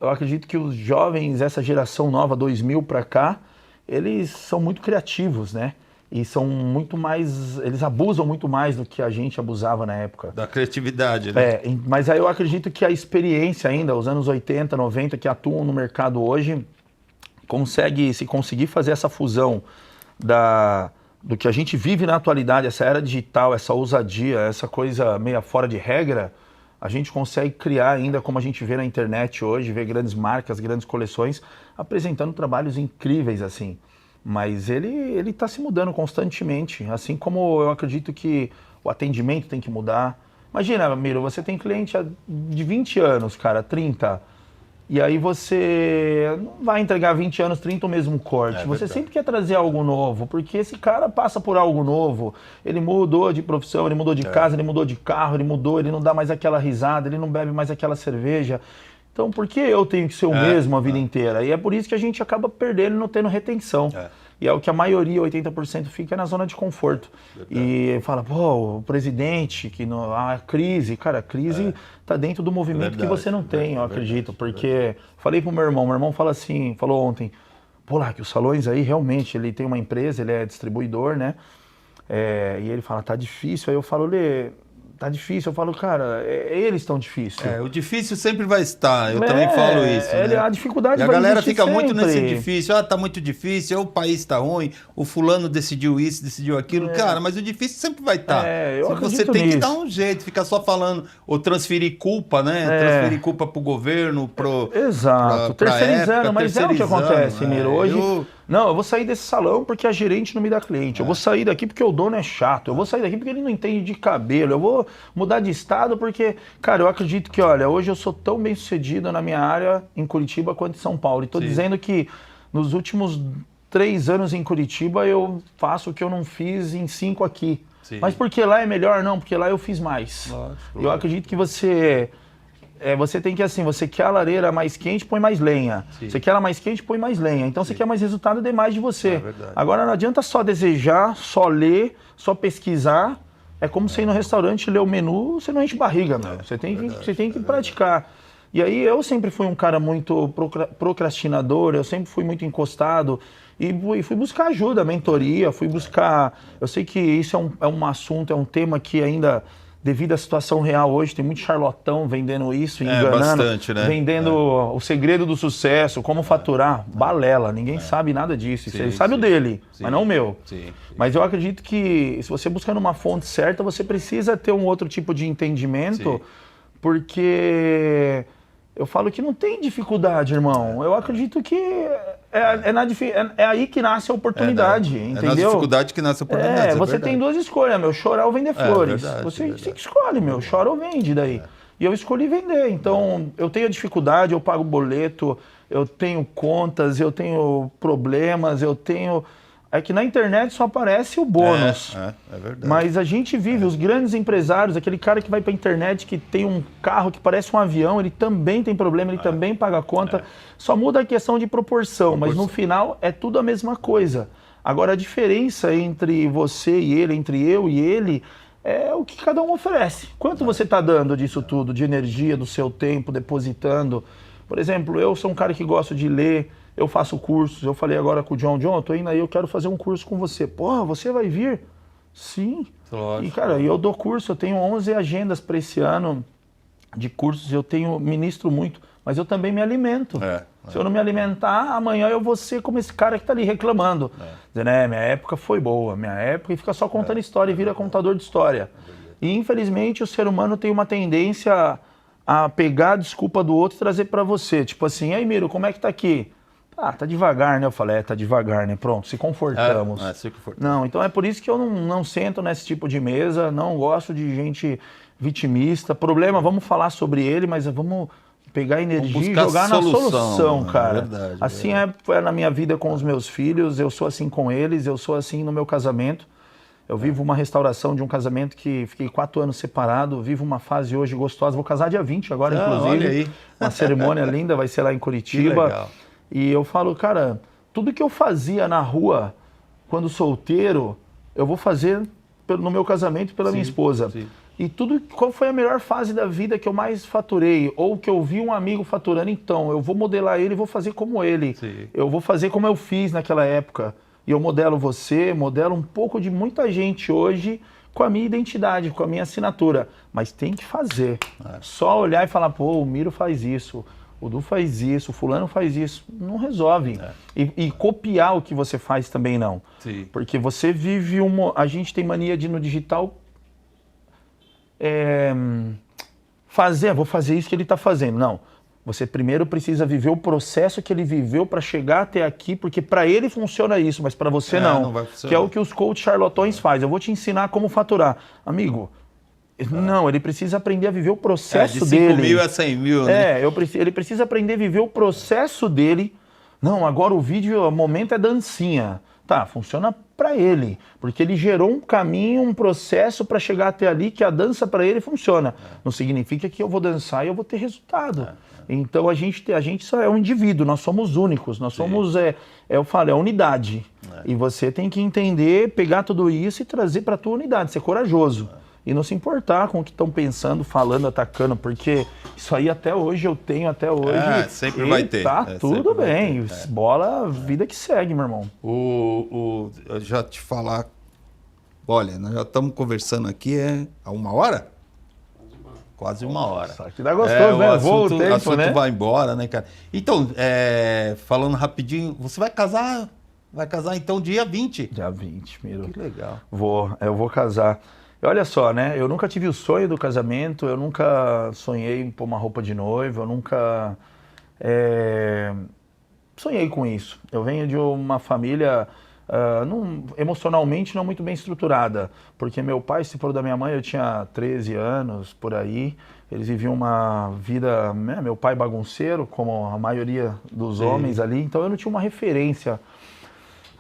eu acredito que os jovens, essa geração nova, 2000 para cá, eles são muito criativos, né? E são muito mais, eles abusam muito mais do que a gente abusava na época. Da criatividade, né? Mas aí eu acredito que a experiência ainda, os anos 80, 90, que atuam no mercado hoje, se conseguir fazer essa fusão do que a gente vive na atualidade, essa era digital, essa ousadia, essa coisa meio fora de regra, a gente consegue criar ainda, como a gente vê na internet hoje, vê grandes marcas, grandes coleções, apresentando trabalhos incríveis assim. Mas ele está se mudando constantemente, assim como eu acredito que o atendimento tem que mudar. Imagina, Miro, você tem cliente de 20 anos, cara, 30, e aí você não vai entregar 20 anos, 30 o mesmo corte. Você verdade. sempre quer trazer algo novo, porque esse cara passa por algo novo. Ele mudou de profissão, ele mudou de casa, ele mudou de carro, ele não dá mais aquela risada, ele não bebe mais aquela cerveja. Então, por que eu tenho que ser o mesmo a vida inteira? E é por isso que a gente acaba perdendo e não tendo retenção. E é o que a maioria, 80%, fica na zona de conforto. E fala, o presidente, a crise. Cara, a crise está dentro do movimento que você não tem, eu acredito. Porque falei pro meu irmão fala assim, falou ontem, lá, que os salões aí, realmente, ele tem uma empresa, ele é distribuidor, né? E ele fala, tá difícil. Aí eu falo, Lê, tá difícil. Eu falo, cara, eles estão difíceis. O difícil sempre vai estar, eu também falo isso. Né? A dificuldade e vai a galera existir fica sempre. muito nesse difícil, tá muito difícil, o país tá ruim, o fulano decidiu isso, decidiu aquilo. Cara, mas o difícil sempre vai estar. Você tem que dar um jeito, ficar só falando, ou transferir culpa, né? Transferir culpa pro governo, Exato, terceirizando, mas é o que acontece, Miro. Hoje, não, eu vou sair desse salão porque a gerente não me dá cliente. Eu vou sair daqui porque o dono é chato. Eu vou sair daqui porque ele não entende de cabelo. Eu vou mudar de estado porque, cara, eu acredito que, olha, hoje eu sou tão bem sucedido na minha área em Curitiba quanto em São Paulo. E tô dizendo que nos últimos 3 anos em Curitiba eu faço o que eu não fiz em 5 aqui. Sim. Mas porque lá é melhor? Não, porque lá eu fiz mais. Eu acredito que você tem que, assim, você quer a lareira mais quente, põe mais lenha. Sim. Você quer ela mais quente, põe mais lenha. Então você quer mais resultado, dê mais de você. Agora não adianta só desejar, só ler, só pesquisar. É como você ir no restaurante, ler o menu, você não enche barriga, meu. Você tem que praticar. E aí eu sempre fui um cara muito procrastinador, eu sempre fui muito encostado. E fui buscar ajuda, mentoria, fui buscar... Eu sei que isso é um assunto, é um tema que ainda... Devido à situação real hoje, tem muito charlatão vendendo isso, enganando, bastante, né? vendendo o segredo do sucesso, como faturar. Balela, ninguém sabe nada disso. Ele sabe o dele, mas não o meu. Mas eu acredito que se você buscar numa fonte certa, você precisa ter um outro tipo de entendimento, porque Eu falo que não tem dificuldade, irmão. Eu acredito que é aí que nasce a oportunidade, entendeu? É na dificuldade que nasce a oportunidade. Você tem duas escolhas, meu, chorar ou vender flores. Verdade, Você que escolhe, meu, chora ou vende daí. E eu escolhi vender, então eu tenho a dificuldade, eu pago boleto, eu tenho contas, eu tenho problemas, eu tenho... É que na internet só aparece o bônus. É verdade. Mas a gente vive, os grandes empresários, aquele cara que vai pra internet, que tem um carro que parece um avião, ele também tem problema, ele também paga a conta. Só muda a questão de proporção, mas no final é tudo a mesma coisa. Agora a diferença entre você e ele, entre eu e ele, é o que cada um oferece. Quanto você está dando disso tudo, de energia, do seu tempo, depositando? Por exemplo, eu sou um cara que gosto de ler, eu faço cursos, eu falei agora com o John, eu tô indo aí, eu quero fazer um curso com você. Porra, você vai vir? Sim. Lógico. E cara, eu dou curso, eu tenho 11 agendas para esse ano de cursos, eu ministro muito, mas eu também me alimento. Se eu não me alimentar, amanhã eu vou ser como esse cara que tá ali reclamando. Dizendo, minha época foi boa, minha época, e fica só contando história e vira contador de história. E infelizmente o ser humano tem uma tendência a pegar a desculpa do outro e trazer para você. Tipo assim, e aí Miro, como é que tá aqui? Tá devagar, né? Eu falei, tá devagar, né? Pronto, se confortamos. Não, então é por isso que eu não sento nesse tipo de mesa, não gosto de gente vitimista. Problema, vamos falar sobre ele, mas vamos pegar energia e jogar na solução, cara. Verdade, assim é na minha vida com os meus filhos, eu sou assim com eles, eu sou assim no meu casamento. Eu vivo uma restauração de um casamento que fiquei 4 anos separado, vivo uma fase hoje gostosa, vou casar dia 20 agora, inclusive. Olha aí. Uma cerimônia linda, vai ser lá em Curitiba. Que legal. E eu falo, cara, tudo que eu fazia na rua, quando solteiro, eu vou fazer no meu casamento pela minha esposa. Sim. E qual foi a melhor fase da vida que eu mais faturei? Ou que eu vi um amigo faturando, então, eu vou modelar ele e vou fazer como ele. Sim. Eu vou fazer como eu fiz naquela época. E eu modelo você, modelo um pouco de muita gente hoje com a minha identidade, com a minha assinatura. Mas tem que fazer. Só olhar e falar, pô, o Miro faz isso. O Du faz isso, o fulano faz isso, não resolve. E copiar o que você faz também não. Sim. Porque você vive a gente tem mania de no digital vou fazer isso que ele está fazendo. Não. Você primeiro precisa viver o processo que ele viveu para chegar até aqui, porque para ele funciona isso, mas para você não vai funcionar. Que é o que os coach charlatões fazem. Eu vou te ensinar como faturar. Amigo, não, ele precisa aprender a viver o processo dele. De 5 mil a 100 mil, né? Ele precisa aprender a viver o processo dele. Não, agora o vídeo, o momento é dancinha. Tá, funciona para ele, porque ele gerou um caminho, um processo para chegar até ali, que a dança para ele funciona. Não significa que eu vou dançar e eu vou ter resultado. Então a gente só é um indivíduo, nós somos únicos, nós somos, eu falo, é unidade. E você tem que entender, pegar tudo isso e trazer para a tua unidade, ser corajoso. E não se importar com o que estão pensando, falando, atacando, porque isso aí até hoje eu tenho, até hoje. Sempre vai ter. Tá tudo bem. Bola, vida que segue, meu irmão. Eu já te falar, olha, nós já estamos conversando aqui há 1 hora? Quase 1 hora. Só que dá gostoso, né? Voa o tempo, o assunto né? vai embora, né, cara? Então, falando rapidinho, você vai casar? Vai casar então dia 20? Dia 20, Miro. Que legal. Eu vou casar. E olha só, né? Eu nunca tive o sonho do casamento, eu nunca sonhei em pôr uma roupa de noiva, eu nunca sonhei com isso. Eu venho de uma família emocionalmente não muito bem estruturada, porque meu pai se separou da minha mãe, eu tinha 13 anos, por aí. Eles viviam uma vida, né? Meu pai bagunceiro, como a maioria dos homens ali, então eu não tinha uma referência.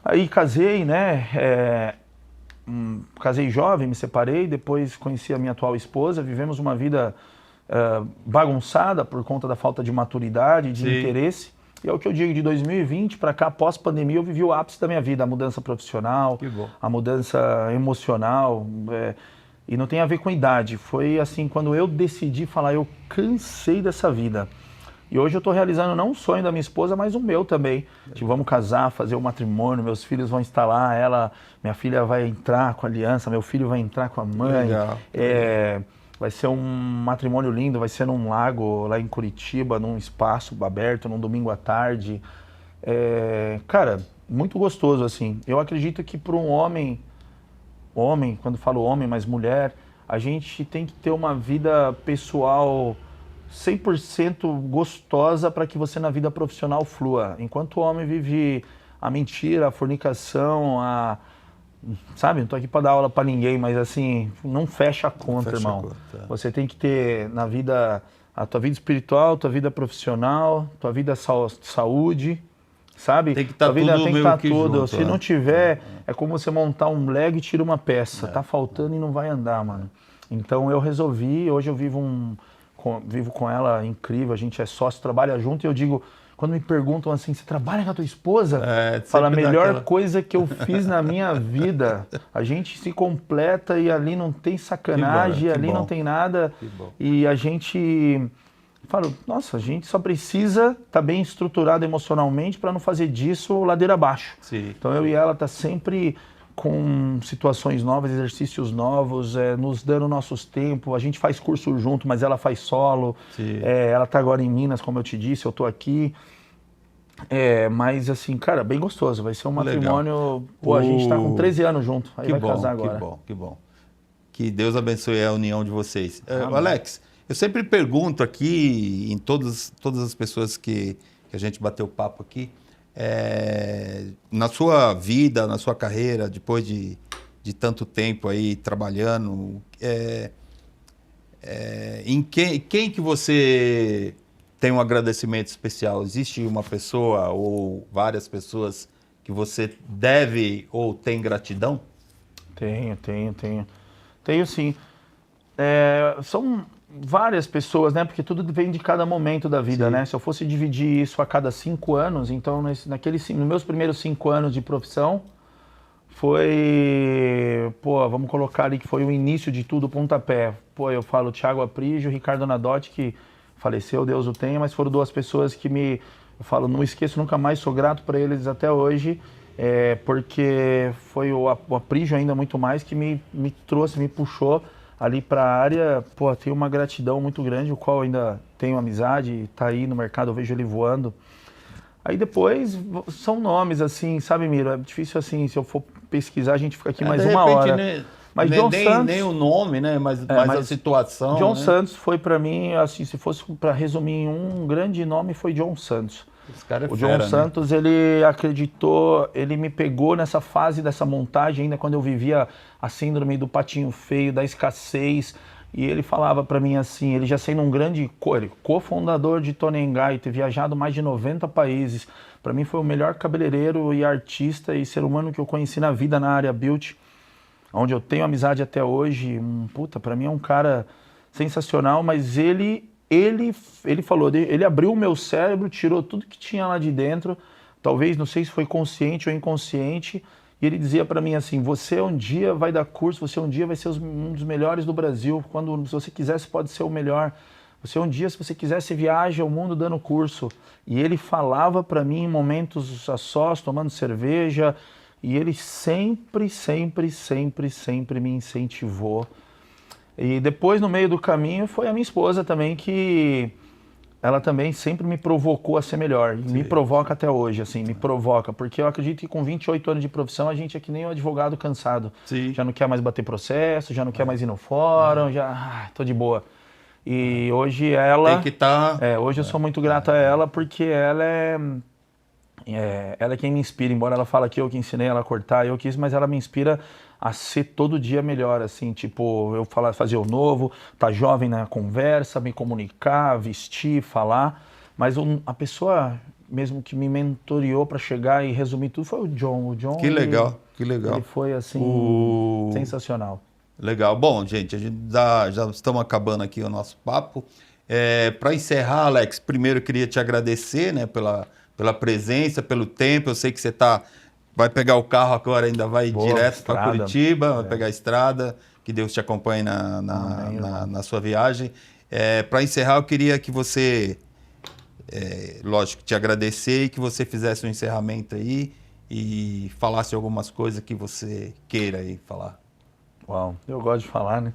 Aí casei, né? Casei jovem, me separei, depois conheci a minha atual esposa, vivemos uma vida bagunçada por conta da falta de maturidade, de interesse. E é o que eu digo, de 2020 para cá, pós-pandemia, eu vivi o ápice da minha vida, a mudança profissional, a mudança emocional, e não tem a ver com idade. Foi assim, quando eu decidi falar, eu cansei dessa vida. E hoje eu estou realizando não um sonho da minha esposa, mas o meu também. Tipo, vamos casar, fazer o matrimônio, meus filhos vão estar lá, minha filha vai entrar com a aliança, meu filho vai entrar com a mãe. Legal. Vai ser um matrimônio lindo, vai ser num lago lá em Curitiba, num espaço aberto, num domingo à tarde. Cara, muito gostoso, assim. Eu acredito que para um homem, quando falo homem, mas mulher, a gente tem que ter uma vida pessoal 100% gostosa para que você na vida profissional flua. Enquanto o homem vive a mentira, a fornicação, sabe, não tô aqui para dar aula para ninguém, mas assim, não fecha a conta, irmão. Você tem que ter na vida, a tua vida espiritual, tua vida profissional, tua vida saúde, sabe? Tem que estar tudo tem que estar tudo. Junto, Se não tiver, é como você montar um Lego e tira uma peça. Tá faltando e não vai andar, mano. Então eu resolvi, hoje eu vivo com ela incrível, a gente é sócio, trabalha junto, e eu digo, quando me perguntam assim, você trabalha com a tua esposa? Fala, a melhor coisa que eu fiz na minha vida. A gente se completa e ali não tem sacanagem, ali não tem nada. E a gente fala, nossa, a gente só precisa estar bem estruturado emocionalmente para não fazer disso ladeira abaixo. Sim. Então eu e ela tá sempre com situações novas, exercícios novos, nos dando nossos tempos. A gente faz curso junto, mas ela faz solo. Ela tá agora em Minas, como eu te disse, eu tô aqui. Mas assim, cara, bem gostoso. Vai ser um matrimônio... Pô, a gente tá com 13 anos junto. Aí vai casar agora. Que bom. Que Deus abençoe a união de vocês. Alex, eu sempre pergunto aqui, em todas as pessoas que a gente bateu papo aqui, na sua vida, na sua carreira, depois de tanto tempo aí trabalhando, em quem que você tem um agradecimento especial? Existe uma pessoa ou várias pessoas que você deve ou tem gratidão? Tenho. Tenho sim. São várias pessoas, né? Porque tudo vem de cada momento da vida, né? Se eu fosse dividir isso a cada 5 anos, então nos meus primeiros 5 anos de profissão, vamos colocar ali que foi o início de tudo, o pontapé. Eu falo Thiago Aprígio, Ricardo Nadotti, que faleceu, Deus o tenha, mas foram 2 pessoas que eu falo, não esqueço nunca mais, sou grato para eles até hoje, porque foi o Aprígio ainda muito mais que me trouxe, me puxou ali para a área. Tenho uma gratidão muito grande, o qual ainda tenho amizade, tá aí no mercado, eu vejo ele voando. Aí depois são nomes assim, sabe, Miro? É difícil assim, se eu for pesquisar, a gente fica aqui mais uma hora. Mas John Santos, nem o nome, né? Mas a situação. John né? Santos foi para mim, assim, se fosse para resumir em um grande nome, foi John Santos. Esse cara o John Santos, ele acreditou, ele me pegou nessa fase dessa montagem, ainda quando eu vivia a síndrome do patinho feio, da escassez, e ele falava para mim assim, ele já sendo um grande cofundador de Tonengai, ter viajado mais de 90 países, para mim foi o melhor cabeleireiro e artista e ser humano que eu conheci na vida na área beauty, onde eu tenho amizade até hoje. Para mim é um cara sensacional, mas ele falou, ele abriu o meu cérebro, tirou tudo que tinha lá de dentro, talvez, não sei se foi consciente ou inconsciente, e ele dizia para mim assim, você um dia vai dar curso, você um dia vai ser um dos melhores do Brasil, se você quiser, você pode ser o melhor, você um dia, se você quiser, você viaja o mundo dando curso. E ele falava para mim em momentos a sós, tomando cerveja, e ele sempre me incentivou. E depois, no meio do caminho, foi a minha esposa também, que ela também sempre me provocou a ser melhor. E me provoca até hoje, assim, me provoca. Porque eu acredito que com 28 anos de profissão, a gente é que nem um advogado cansado. Já não quer mais bater processo, já não quer mais ir no fórum, tô de boa. E hoje ela... Tem que estar... hoje eu sou muito grato a ela, porque ela é quem me inspira, embora ela fale que eu que ensinei ela a cortar, eu quis, mas ela me inspira a ser todo dia melhor, assim, tipo, eu fazer o novo, tá jovem na conversa, me comunicar, vestir, falar, mas a pessoa mesmo que me mentoreou para chegar e resumir tudo foi o John. Que legal. Ele foi, assim, sensacional. Legal. Bom, gente, a gente já estamos acabando aqui o nosso papo. Para encerrar, Alex, primeiro eu queria te agradecer, né, pela presença, pelo tempo. Eu sei que você vai pegar o carro agora, ainda vai direto para Curitiba, vai pegar a estrada. Que Deus te acompanhe na sua viagem. Para encerrar, eu queria que você, lógico, te agradecer e que você fizesse um encerramento aí e falasse algumas coisas que você queira aí falar. Uau, eu gosto de falar, né?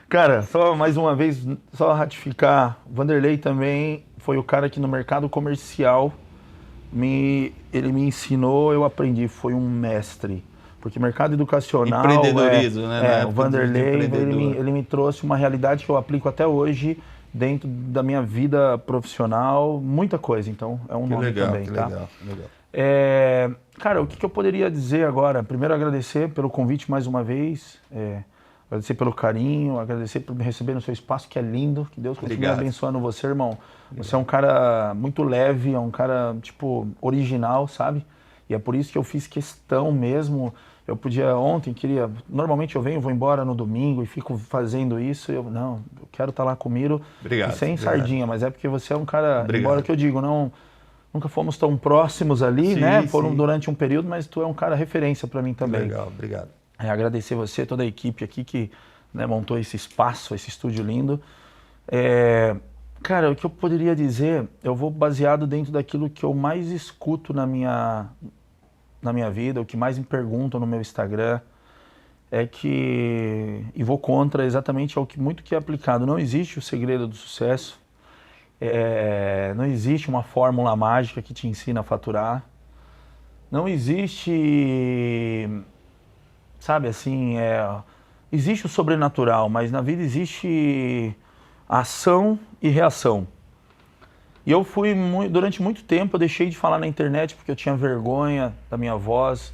Cara, só mais uma vez, só ratificar, o Vanderlei também foi o cara que no mercado comercial ele me ensinou, eu aprendi, foi um mestre. Porque mercado educacional... Empreendedorismo, né? O Vanderlei, ele me trouxe uma realidade que eu aplico até hoje dentro da minha vida profissional, muita coisa. então é um nome também, tá? Legal. Cara, o que eu poderia dizer agora? Primeiro, agradecer pelo convite mais uma vez, agradecer pelo carinho, agradecer por me receber no seu espaço, que é lindo, que Deus continue abençoando você, irmão. Você é um cara muito leve, é um cara, tipo, original, sabe? E é por isso que eu fiz questão mesmo. Eu podia ontem, normalmente eu venho, vou embora no domingo e fico fazendo isso. Eu quero estar lá com o Miro, sem sardinha, mas é porque você é um cara, embora que eu digo, nunca fomos tão próximos ali, né? Foram durante um período, mas tu é um cara referência para mim também. Legal, obrigado. Agradecer você, toda a equipe aqui que, né, montou esse espaço, esse estúdio lindo. Cara, o que eu poderia dizer, eu vou baseado dentro daquilo que eu mais escuto na minha vida, o que mais me perguntam no meu Instagram, e vou contra exatamente ao que muito que é aplicado. Não existe o segredo do sucesso, não existe uma fórmula mágica que te ensina a faturar, não existe, sabe assim, existe o sobrenatural, mas na vida existe ação e reação. E eu durante muito tempo eu deixei de falar na internet porque eu tinha vergonha da minha voz.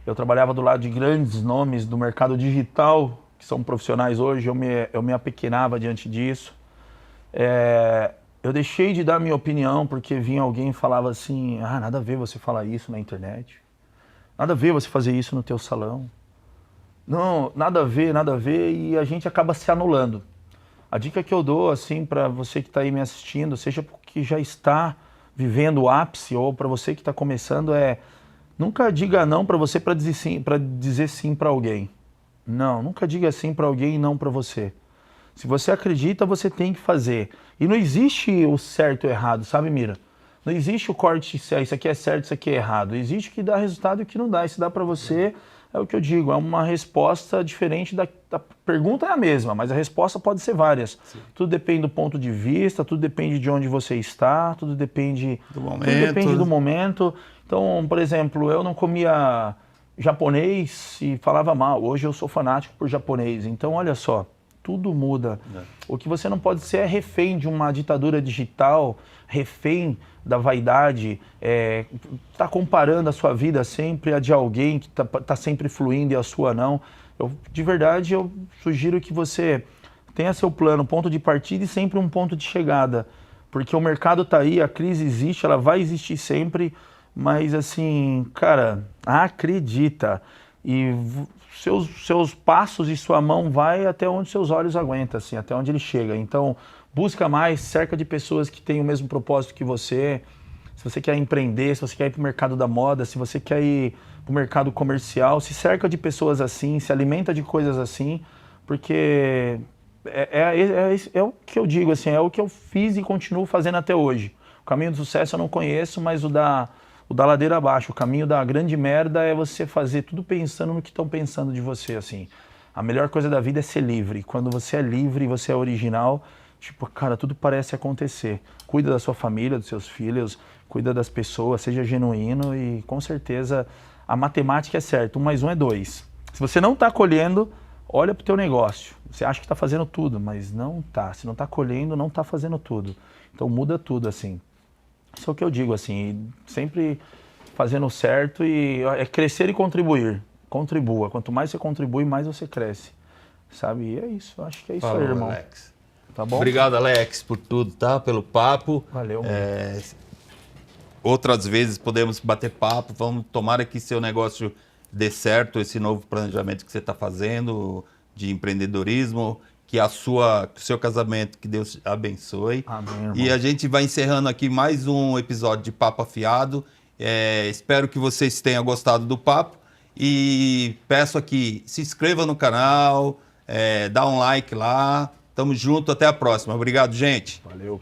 Eu trabalhava do lado de grandes nomes do mercado digital, que são profissionais hoje, eu me apequenava diante disso. Eu deixei de dar minha opinião porque vinha alguém e falava assim, nada a ver você falar isso na internet. Nada a ver você fazer isso no teu salão. Não, nada a ver, e a gente acaba se anulando. A dica que eu dou, assim, para você que está aí me assistindo, seja porque já está vivendo o ápice ou para você que está começando, nunca diga não para você para dizer sim para alguém. Não, nunca diga sim para alguém e não para você. Se você acredita, você tem que fazer. E não existe o certo e o errado, sabe, Mira? Não existe o corte, isso aqui é certo, isso aqui é errado. Existe o que dá resultado e o que não dá. E se dá para você, é o que eu digo, é uma resposta diferente da pergunta é a mesma, mas a resposta pode ser várias. Sim. Tudo depende do ponto de vista, tudo depende de onde você está, tudo depende do momento. Então, por exemplo, eu não comia japonês e falava mal. Hoje eu sou fanático por japonês. Então, olha só, tudo muda. O que você não pode ser é refém de uma ditadura digital, refém da vaidade, tá comparando a sua vida sempre a de alguém que tá sempre fluindo e a sua não. De verdade, eu sugiro que você tenha seu plano, ponto de partida e sempre um ponto de chegada. Porque o mercado tá aí, a crise existe, ela vai existir sempre, mas assim, cara, acredita. E seus passos e sua mão vai até onde seus olhos aguentam, assim, até onde ele chega. Então, busca mais, cerca de pessoas que têm o mesmo propósito que você. Se você quer empreender, se você quer ir para o mercado da moda, se você quer ir para o mercado comercial, se cerca de pessoas assim, se alimenta de coisas assim, porque é o que eu digo, assim, é o que eu fiz e continuo fazendo até hoje. O caminho do sucesso eu não conheço, mas o da ladeira abaixo, o caminho da grande merda é você fazer tudo pensando no que estão pensando de você, assim. A melhor coisa da vida é ser livre. Quando você é livre e você é original, tipo, cara, tudo parece acontecer. Cuida da sua família, dos seus filhos, cuida das pessoas, seja genuíno e com certeza a matemática é certa. 1 mais 1 é 2. Se você não está colhendo, olha para o teu negócio. Você acha que está fazendo tudo, mas não está. Se não está colhendo, não está fazendo tudo. Então muda tudo, assim. Isso é o que eu digo, assim, sempre fazendo certo e é crescer e contribuir. Contribua. Quanto mais você contribui, mais você cresce. Sabe? E é isso. Acho que é isso aí, irmão. Alex. Tá bom? Obrigado, Alex, por tudo, tá? Pelo papo. Valeu. Outras vezes podemos bater papo. Tomara que seu negócio dê certo, esse novo planejamento que você está fazendo de empreendedorismo, que o seu casamento, que Deus abençoe. Amém, irmão. E a gente vai encerrando aqui mais um episódio de Papo Afiado. Espero que vocês tenham gostado do papo e peço aqui, se inscreva no canal, dá um like lá. Tamo junto, até a próxima. Obrigado, gente. Valeu.